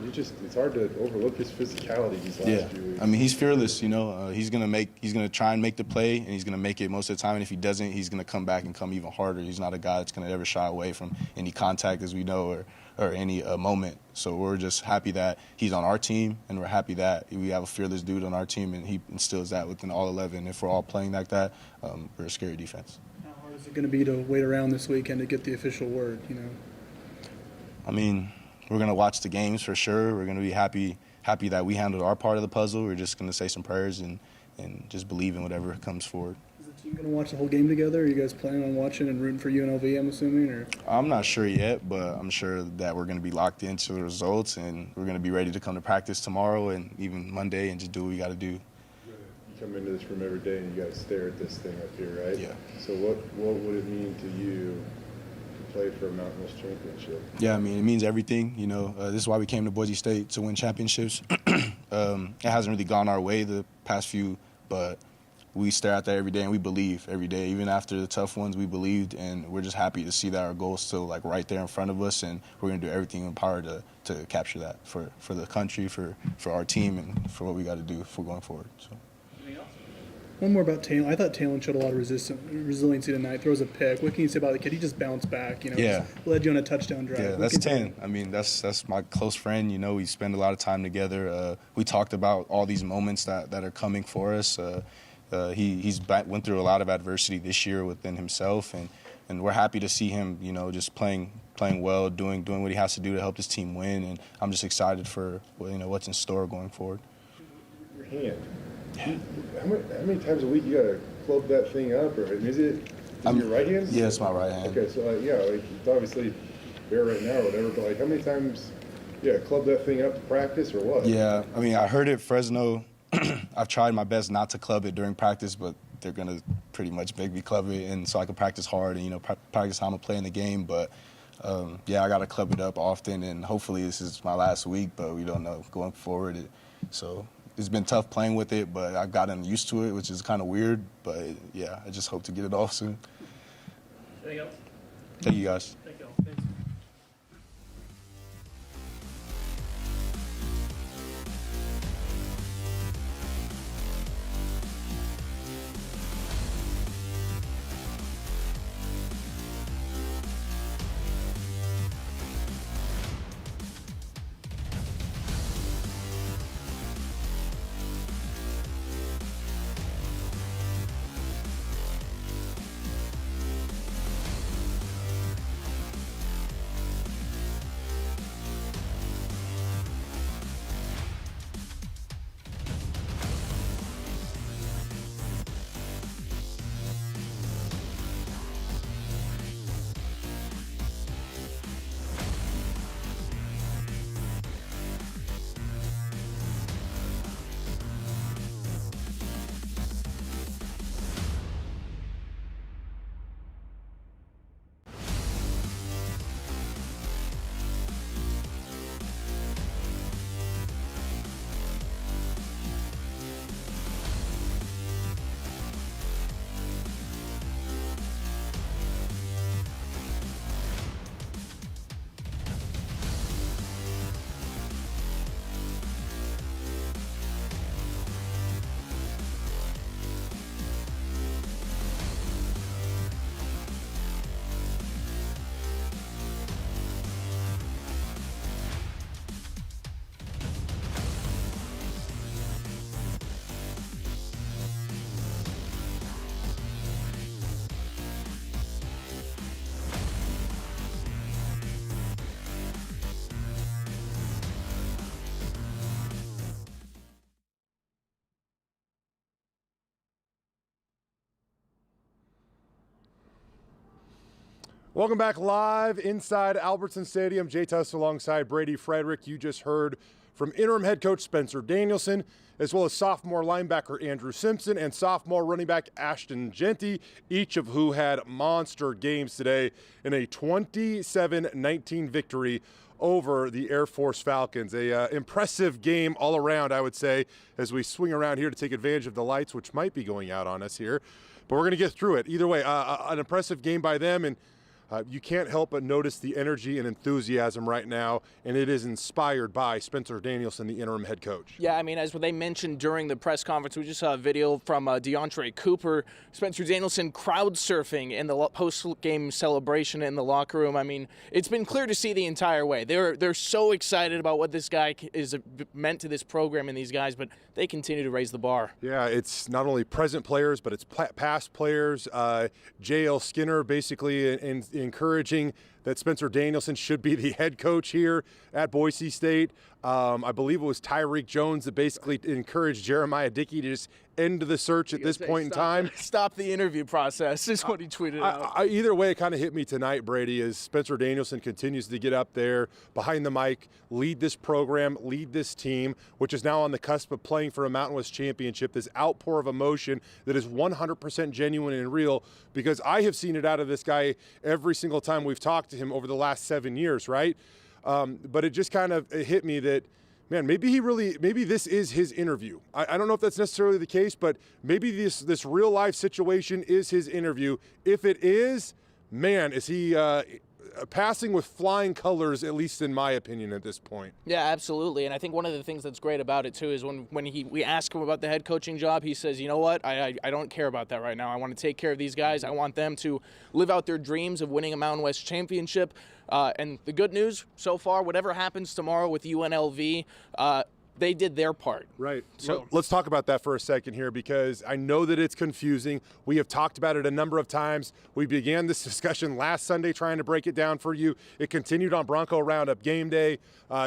it's hard to overlook his physicality these last few weeks. I mean, he's fearless. You know, he's gonna try and make the play, and he's gonna make it most of the time. And if he doesn't, he's gonna come back and come even harder. He's not a guy that's gonna ever shy away from any contact, as we know, or any moment. So we're just happy that he's on our team, and we're happy that we have a fearless dude on our team, and he instills that within all 11. If we're all playing like that, we're a scary defense. How hard is it going to be to wait around this weekend to get the official word, you know? I mean, we're going to watch the games for sure. We're going to be happy that we handled our part of the puzzle. We're just going to say some prayers and just believe in whatever comes forward. Is the team going to watch the whole game together? Are you guys planning on watching and rooting for UNLV, I'm assuming? Or? I'm not sure yet, but I'm sure that we're going to be locked into the results, and we're going to be ready to come to practice tomorrow and even Monday and just do what we got to do. You come into this room every day and you got to stare at this thing up here, right? Yeah. So what would it mean to you play for a Mountain West championship? Yeah, I mean, it means everything. You know, this is why we came to Boise State, to win championships. It hasn't really gone our way the past few, but we stare at that every day and we believe every day. Even after the tough ones, we believed, and we're just happy to see that our goal is still like right there in front of us, and we're going to do everything in power to capture that for the country, for our team, and for what we got to do for going forward. So. Anything else? One more about Talon. I thought Talon showed a lot of resiliency tonight. Throws a pick. What can you say about the kid? He just bounced back. You know, Yeah. just led you on a touchdown drive. Yeah, that's 10. I mean, that's my close friend. You know, we spend a lot of time together. We talked about all these moments that are coming for us. He's went through a lot of adversity this year within himself, and we're happy to see him, you know, just playing well, doing what he has to do to help his team win. And I'm just excited for, you know, what's in store going forward. Your hand. How many times a week you gotta club that thing up, or is it your right hand? Yeah, it's my right hand. Okay, so it's obviously bare right now or whatever, but like how many times, club that thing up to practice or what? Yeah, I mean, I heard it Fresno. I've tried my best not to club it during practice, but they're gonna pretty much make me club it, and so I can practice hard and, you know, practice how I'm gonna play in the game. But I gotta club it up often, and hopefully this is my last week, but we don't know going forward. So it's been tough playing with it, but I've gotten used to it, which is kind of weird. But yeah, I just hope to get it off soon. Anything else? Thank you, guys. Thank you all. Thanks. Welcome back live inside Albertson Stadium. Jay Tuss alongside Brady Frederick. You just heard from interim head coach Spencer Danielson, as well as sophomore linebacker Andrew Simpson and sophomore running back Ashton Genty, each of who had monster games today in a 27-19 victory over the Air Force Falcons. A impressive game all around, I would say, as we swing around here to take advantage of the lights, which might be going out on us here. But we're going to get through it. Either way, an impressive game by them, and you can't help but notice the energy and enthusiasm right now, and it is inspired by Spencer Danielson, the interim head coach. Yeah, I mean, as they mentioned during the press conference, we just saw a video from DeAndre Cooper, Spencer Danielson crowd surfing in the post-game celebration in the locker room. I mean, it's been clear to see the entire way. They're so excited about what this guy is meant to this program and these guys, but they continue to raise the bar. Yeah, it's not only present players, but it's past players. J.L. Skinner basically encouraging that Spencer Danielson should be the head coach here at Boise State. I believe it was Tyreek Jones that basically encouraged Jeremiah Dickey to just end the search at this point in time. Stop the interview process is what he tweeted out. Either way, it kind of hit me tonight, Brady, as Spencer Danielson continues to get up there behind the mic, lead this program, lead this team, which is now on the cusp of playing for a Mountain West championship, this outpour of emotion that is 100% genuine and real, because I have seen it out of this guy every single time we've talked to him over the last 7 years, right? But it just kind of hit me that, man, maybe this is his interview. I don't know if that's necessarily the case, but maybe this real life situation is his interview. If it is, man, is he passing with flying colors, at least in my opinion at this point. Yeah, absolutely. And I think one of the things that's great about it too is when we ask him about the head coaching job, he says, you know what, I don't care about that right now. I want to take care of these guys. I want them to live out their dreams of winning a Mountain West championship. And the good news so far, whatever happens tomorrow with UNLV, they did their part. Right. So let's talk about that for a second here, because I know that it's confusing. We have talked about it a number of times. We began this discussion last Sunday trying to break it down for you. It continued on Bronco Roundup game day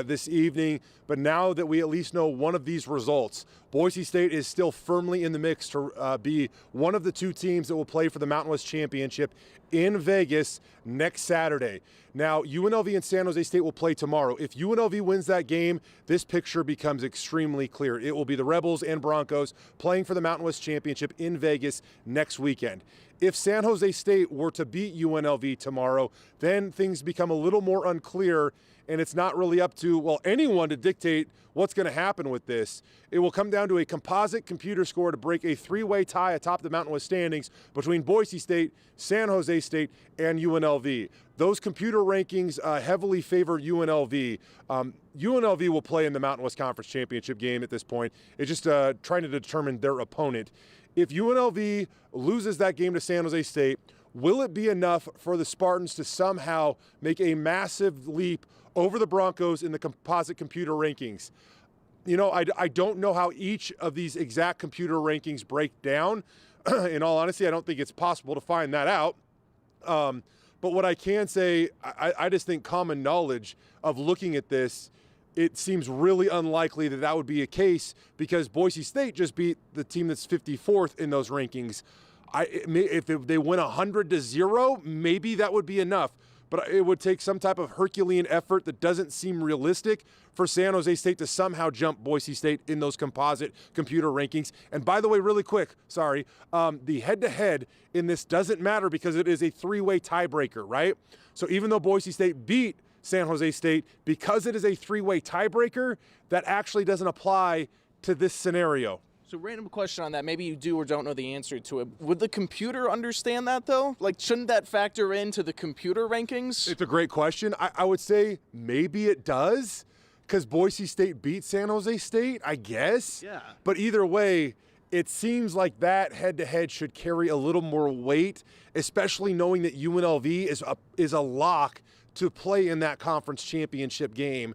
this evening. But now that we at least know one of these results, Boise State is still firmly in the mix to be one of the two teams that will play for the Mountain West Championship in Vegas next Saturday. Now, UNLV and San Jose State will play tomorrow. If UNLV wins that game, this picture becomes extremely clear. It will be the Rebels and Broncos playing for the Mountain West Championship in Vegas next weekend. If San Jose State were to beat UNLV tomorrow, then things become a little more unclear, and it's not really up to, well, anyone to dictate what's going to happen with this. It will come down to a composite computer score to break a three-way tie atop the Mountain West standings between Boise State, San Jose State, and UNLV. Those computer rankings heavily favor UNLV. UNLV will play in the Mountain West Conference Championship game at this point. It's just trying to determine their opponent. If UNLV loses that game to San Jose State, will it be enough for the Spartans to somehow make a massive leap over the Broncos in the composite computer rankings? You know, I don't know how each of these exact computer rankings break down. In all honesty, I don't think it's possible to find that out. But what I can say, I just think common knowledge of looking at this, it seems really unlikely that that would be a case, because Boise State just beat the team that's 54th in those rankings. If they win 100-0, maybe that would be enough. But it would take some type of Herculean effort that doesn't seem realistic for San Jose State to somehow jump Boise State in those composite computer rankings. And by the way, really quick, the head-to-head in this doesn't matter because it is a three-way tiebreaker, right? So even though Boise State beat San Jose State, because it is a three-way tiebreaker, that actually doesn't apply to this scenario. So random question on that. Maybe you do or don't know the answer to it. Would the computer understand that, though? Like, shouldn't that factor into the computer rankings? It's a great question. I would say maybe it does, because Boise State beat San Jose State, I guess. Yeah. But either way, it seems like that head-to-head should carry a little more weight, especially knowing that UNLV is a lock to play in that conference championship game.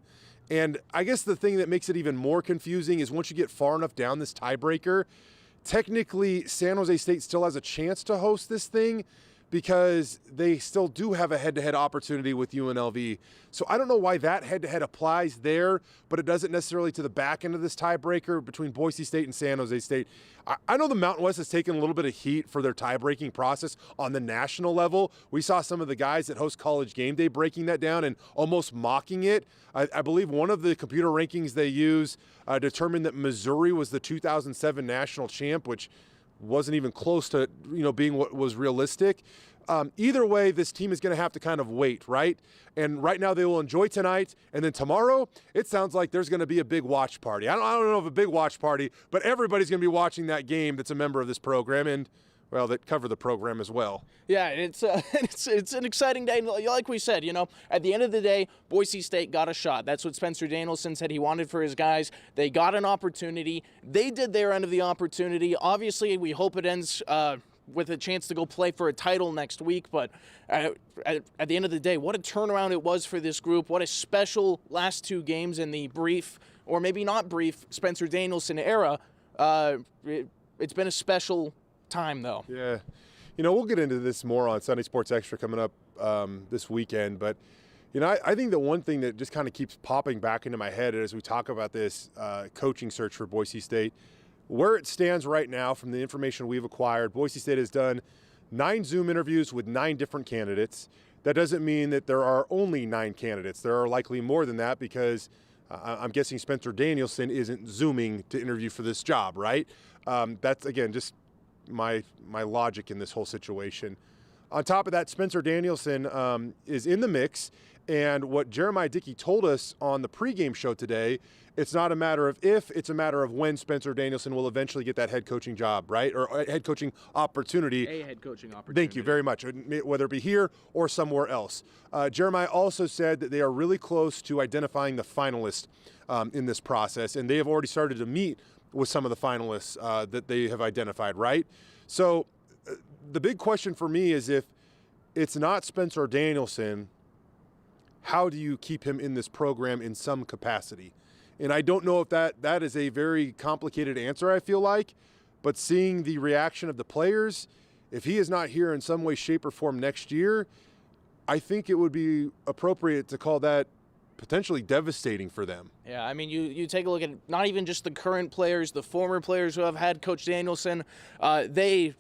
And I guess the thing that makes it even more confusing is once you get far enough down this tiebreaker, technically San Jose State still has a chance to host this thing because they still do have a head-to-head opportunity with UNLV. So I don't know why that head-to-head applies there, but it doesn't necessarily to the back end of this tiebreaker between Boise State and San Jose State. I know the Mountain West has taken a little bit of heat for their tie-breaking process on the national level. We saw some of the guys that host College Game Day breaking that down and almost mocking it. I believe one of the computer rankings they use determined that Missouri was the 2007 national champ, which wasn't even close to being what was realistic. Either way, this team is going to have to kind of wait, right? And right now they will enjoy tonight, and then tomorrow it sounds like there's going to be a big watch party. I don't know if a big watch party, but everybody's going to be watching that game that's a member of this program and, well, that cover the program as well. Yeah, it's an exciting day. Like we said, at the end of the day, Boise State got a shot. That's what Spencer Danielson said he wanted for his guys. They got an opportunity. They did their end of the opportunity. Obviously, we hope it ends with a chance to go play for a title next week. But at the end of the day, what a turnaround it was for this group. What a special last two games in the brief, or maybe not brief, Spencer Danielson era. It's been a special time, though. Yeah. We'll get into this more on Sunday Sports Extra coming up this weekend. But, I think the one thing that just kind of keeps popping back into my head as we talk about this coaching search for Boise State, where it stands right now from the information we've acquired, Boise State has done 9 Zoom interviews with 9 different candidates. That doesn't mean that there are only 9 candidates. There are likely more than that because I'm guessing Spencer Danielson isn't Zooming to interview for this job, right? That's, again, just my logic in this whole situation. On top of that, Spencer Danielson is in the mix. And what Jeremiah Dickey told us on the pregame show today, it's not a matter of if, it's a matter of when Spencer Danielson will eventually get that head coaching job, right? Or a head coaching opportunity. A head coaching opportunity. Thank you very much, whether it be here or somewhere else. Jeremiah also said that they are really close to identifying the finalist in this process, and they have already started to meet with some of the finalists that they have identified, right? So the big question for me is, if it's not Spencer Danielson, how do you keep him in this program in some capacity? And I don't know if that is a very complicated answer, I feel like, but seeing the reaction of the players, if he is not here in some way, shape, or form next year, I think it would be appropriate to call that potentially devastating for them. Yeah, I mean, you take a look at not even just the current players, the former players who have had Coach Danielson, they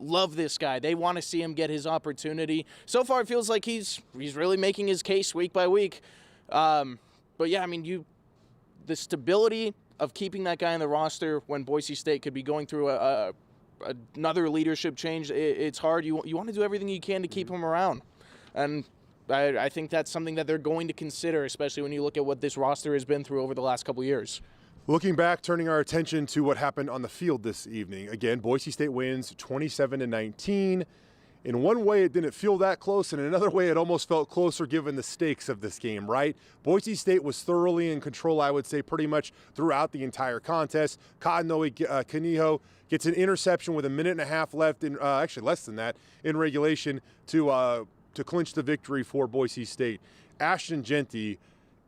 love this guy. They want to see him get his opportunity. So far, it feels like he's really making his case week by week. But yeah, I mean, the stability of keeping that guy on the roster when Boise State could be going through another leadership change, it's hard. You want to do everything you can to keep him around. And I think that's something that they're going to consider, especially when you look at what this roster has been through over the last couple years. Looking back, turning our attention to what happened on the field this evening. Again, Boise State wins 27-19. In one way, it didn't feel that close. In another way, it almost felt closer given the stakes of this game, right? Boise State was thoroughly in control, I would say, pretty much throughout the entire contest. Katanoe Kaniho gets an interception with a minute and a half left, actually less than that, in regulation to clinch the victory for Boise State. Ashton Jeanty,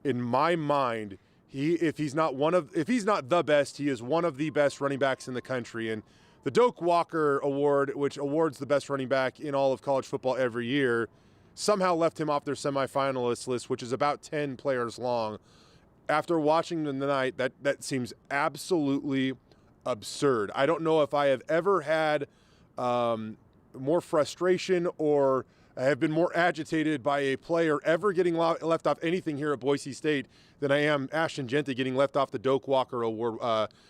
in my mind, if he's not the best, he is one of the best running backs in the country. And the Doak Walker Award, which awards the best running back in all of college football every year, somehow left him off their semifinalist list, which is about 10 players long. After watching them tonight, that seems absolutely absurd. I don't know if I have ever had more frustration or have been more agitated by a player ever getting left off anything here at Boise State than I am Ashton Jeanty getting left off the Doak Walker Award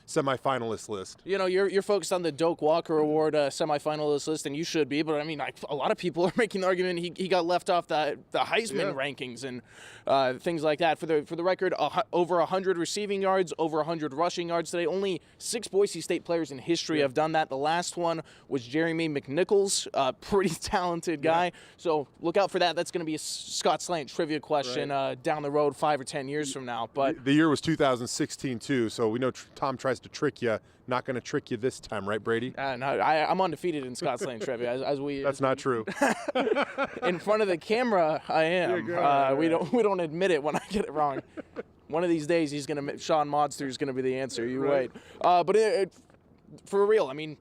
semifinalist list. You know, you're focused on the Doak Walker Award semifinalist list, and you should be, but I mean, a lot of people are making the argument he got left off the Heisman rankings and things like that. For the record, over 100 receiving yards, over 100 rushing yards today. Only 6 Boise State players in history have done that. The last one was Jeremy McNichols, a pretty talented guy. Yeah. So look out for that. That's going to be a Scott Slant trivia question down the road 5 or 10 years from now. But the year was 2016 too, so we know Tom tries to trick you. Not going to trick you this time, right, Brady? No, I'm undefeated in Scott Slant trivia. That's not true. In front of the camera, I am. We don't admit it when I get it wrong. One of these days, Sean Modster is going to be the answer. You wait. But for real, I mean,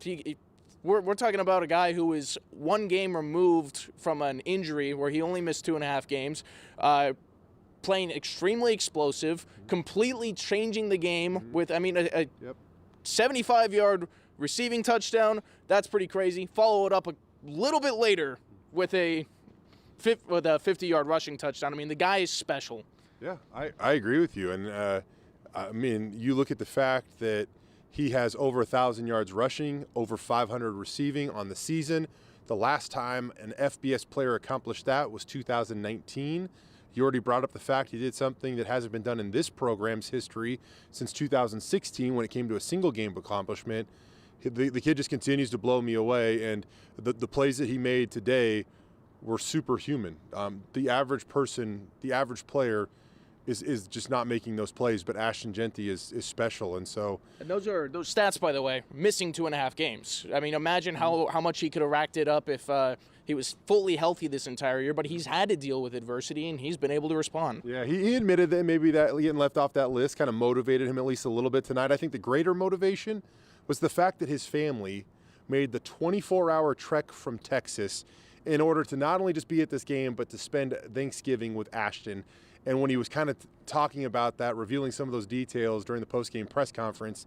we're talking about a guy who is 1 game removed from an injury where he only missed 2.5 games. Playing extremely explosive, completely changing the game with, I mean, a 75-yard receiving touchdown. That's pretty crazy. Follow it up a little bit later with a 50-yard rushing touchdown. I mean, the guy is special. Yeah, I agree with you. And, I mean, you look at the fact that he has over 1,000 yards rushing, over 500 receiving on the season. The last time an FBS player accomplished that was 2019. You already brought up the fact he did something that hasn't been done in this program's history since 2016 when it came to a single game accomplishment. The kid just continues to blow me away, and the plays that he made today were superhuman. The average person, the average player is just not making those plays, but Ashton Jeanty is special. And so, and those stats, by the way, missing 2.5 games. I mean, imagine how much he could have racked it up if he was fully healthy this entire year, but he's had to deal with adversity, and he's been able to respond. Yeah, he admitted that maybe that getting left off that list kind of motivated him at least a little bit tonight. I think the greater motivation was the fact that his family made the 24-hour trek from Texas in order to not only just be at this game, but to spend Thanksgiving with Ashton. And when he was kind of talking about that, revealing some of those details during the post-game press conference,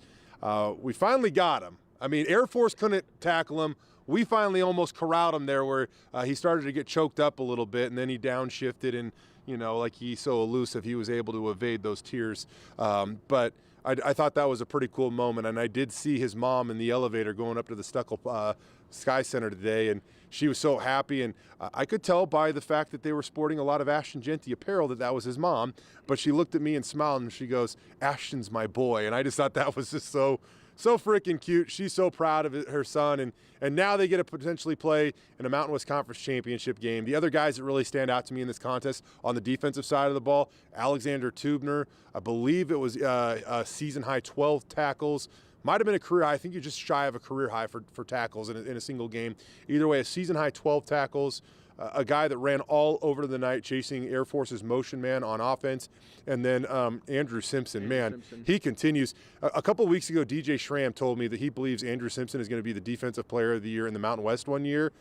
we finally got him. I mean, Air Force couldn't tackle him. We finally almost corralled him there where he started to get choked up a little bit, and then he downshifted, and, you know, like he's so elusive, he was able to evade those tears. But I thought that was a pretty cool moment, and I did see his mom in the elevator going up to the Stuckel Sky Center today, and she was so happy, and I could tell by the fact that they were sporting a lot of Ashton Jeanty apparel that was his mom, but she looked at me and smiled, and she goes, "Ashton's my boy," and I just thought that was just so freaking cute. She's so proud of her son, and now they get to potentially play in a Mountain West Conference championship game. The other guys that really stand out to me in this contest on the defensive side of the ball, Alexander Tubner, I believe it was a season-high 12 tackles. Might have been a career high. I think you're just shy of a career high for tackles in a single game. Either way, a season-high 12 tackles. A guy that ran all over the night chasing Air Force's motion man on offense. And then Andrew Simpson, he continues. A couple of weeks ago, DJ Schramm told me that he believes Andrew Simpson is going to be the Defensive Player of the Year in the Mountain West one year.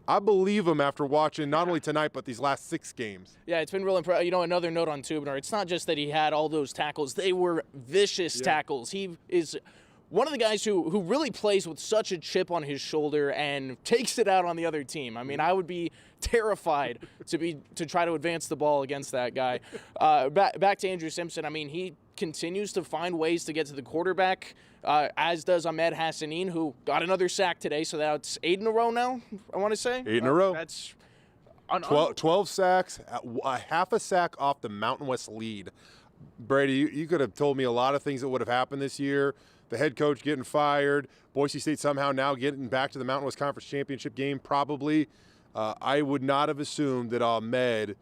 I believe him after watching not only tonight, but these last 6 games. Yeah, it's been real impressive. You know, another note on Tubner, it's not just that he had all those tackles. They were vicious tackles. He is one of the guys who really plays with such a chip on his shoulder and takes it out on the other team. I mean, I would be terrified to try to advance the ball against that guy. Back to Andrew Simpson. I mean, he continues to find ways to get to the quarterback, as does Ahmed Hassanin, who got another sack today. So that's 8 in a row now, I want to say. 8 in a row. That's 12 sacks, a half a sack off the Mountain West lead. Brady, you could have told me a lot of things that would have happened this year. The head coach getting fired, Boise State somehow now getting back to the Mountain West Conference Championship game, probably. I would not have assumed that Ahmed,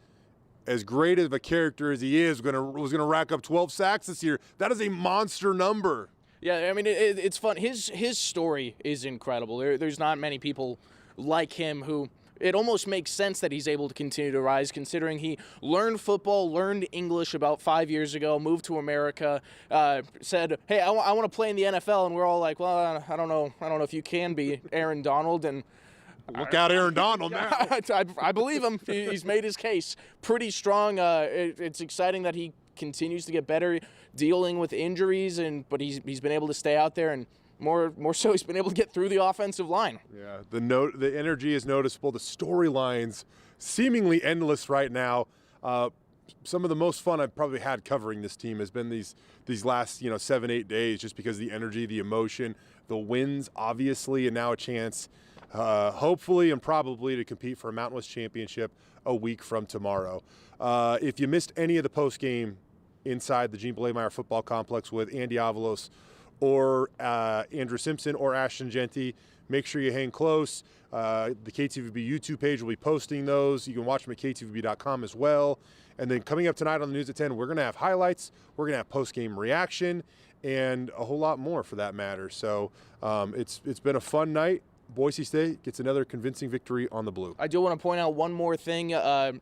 as great of a character as he is, was gonna rack up 12 sacks this year. That is a monster number. Yeah, I mean, it's fun. His story is incredible. There's not many people like him who it almost makes sense that he's able to continue to rise, considering he learned football, learned English about 5 years ago, moved to America, said, "Hey, I want to play in the NFL," and we're all like, "Well, I don't know if you can be Aaron Donald." And look out, Aaron Donald now. I believe him. He's made his case pretty strong. It's exciting that he continues to get better, dealing with injuries, but he's been able to stay out there, and more so he's been able to get through the offensive line. Yeah, the energy is noticeable. The storylines seemingly endless right now. Some of the most fun I've probably had covering this team has been these last 7-8 days, just because the energy, the emotion, the wins, obviously, and now a chance, hopefully and probably, to compete for a Mountain West championship a week from tomorrow. If you missed any of the post game inside the Gene Blameyer football complex with Andy Avalos or Andrew Simpson or Ashton Jeanty, make sure you hang close. The KTVB YouTube page will be posting those. You can watch them at ktvb.com as well. And then coming up tonight on the News at 10, we're going to have highlights, we're going to have post-game reaction, and a whole lot more for that matter. So it's been a fun night. Boise State gets another convincing victory on the blue. I do want to point out one more thing. It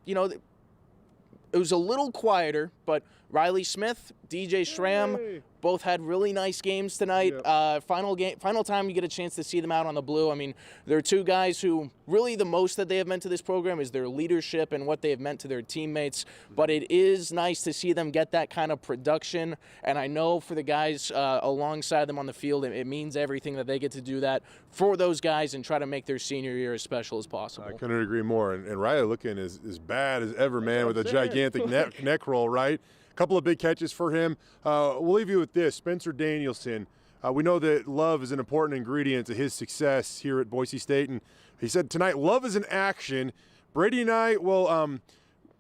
was a little quieter, but Riley Smith, DJ Schramm, both had really nice games tonight. Yep. Final time you get a chance to see them out on the blue. I mean, they're two guys who really the most that they have meant to this program is their leadership and what they have meant to their teammates. But it is nice to see them get that kind of production. And I know for the guys alongside them on the field, it means everything that they get to do that for those guys and try to make their senior year as special as possible. I couldn't agree more. And Riley looking as bad as ever, man, with a gigantic neck roll, right? A couple of big catches for him. We'll leave you with this. Spencer Danielson. We know that love is an important ingredient to his success here at Boise State. And he said tonight, love is in action. Brady and I,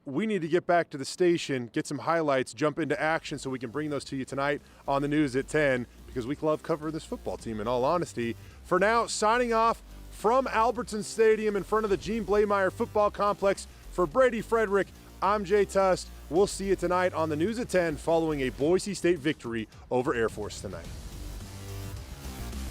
we need to get back to the station, get some highlights, jump into action so we can bring those to you tonight on the News at 10, because we love covering this football team, in all honesty. For now, signing off from Albertson Stadium in front of the Gene Blameyer football complex. For Brady Frederick, I'm Jay Tust. We'll see you tonight on the News at 10 following a Boise State victory over Air Force tonight.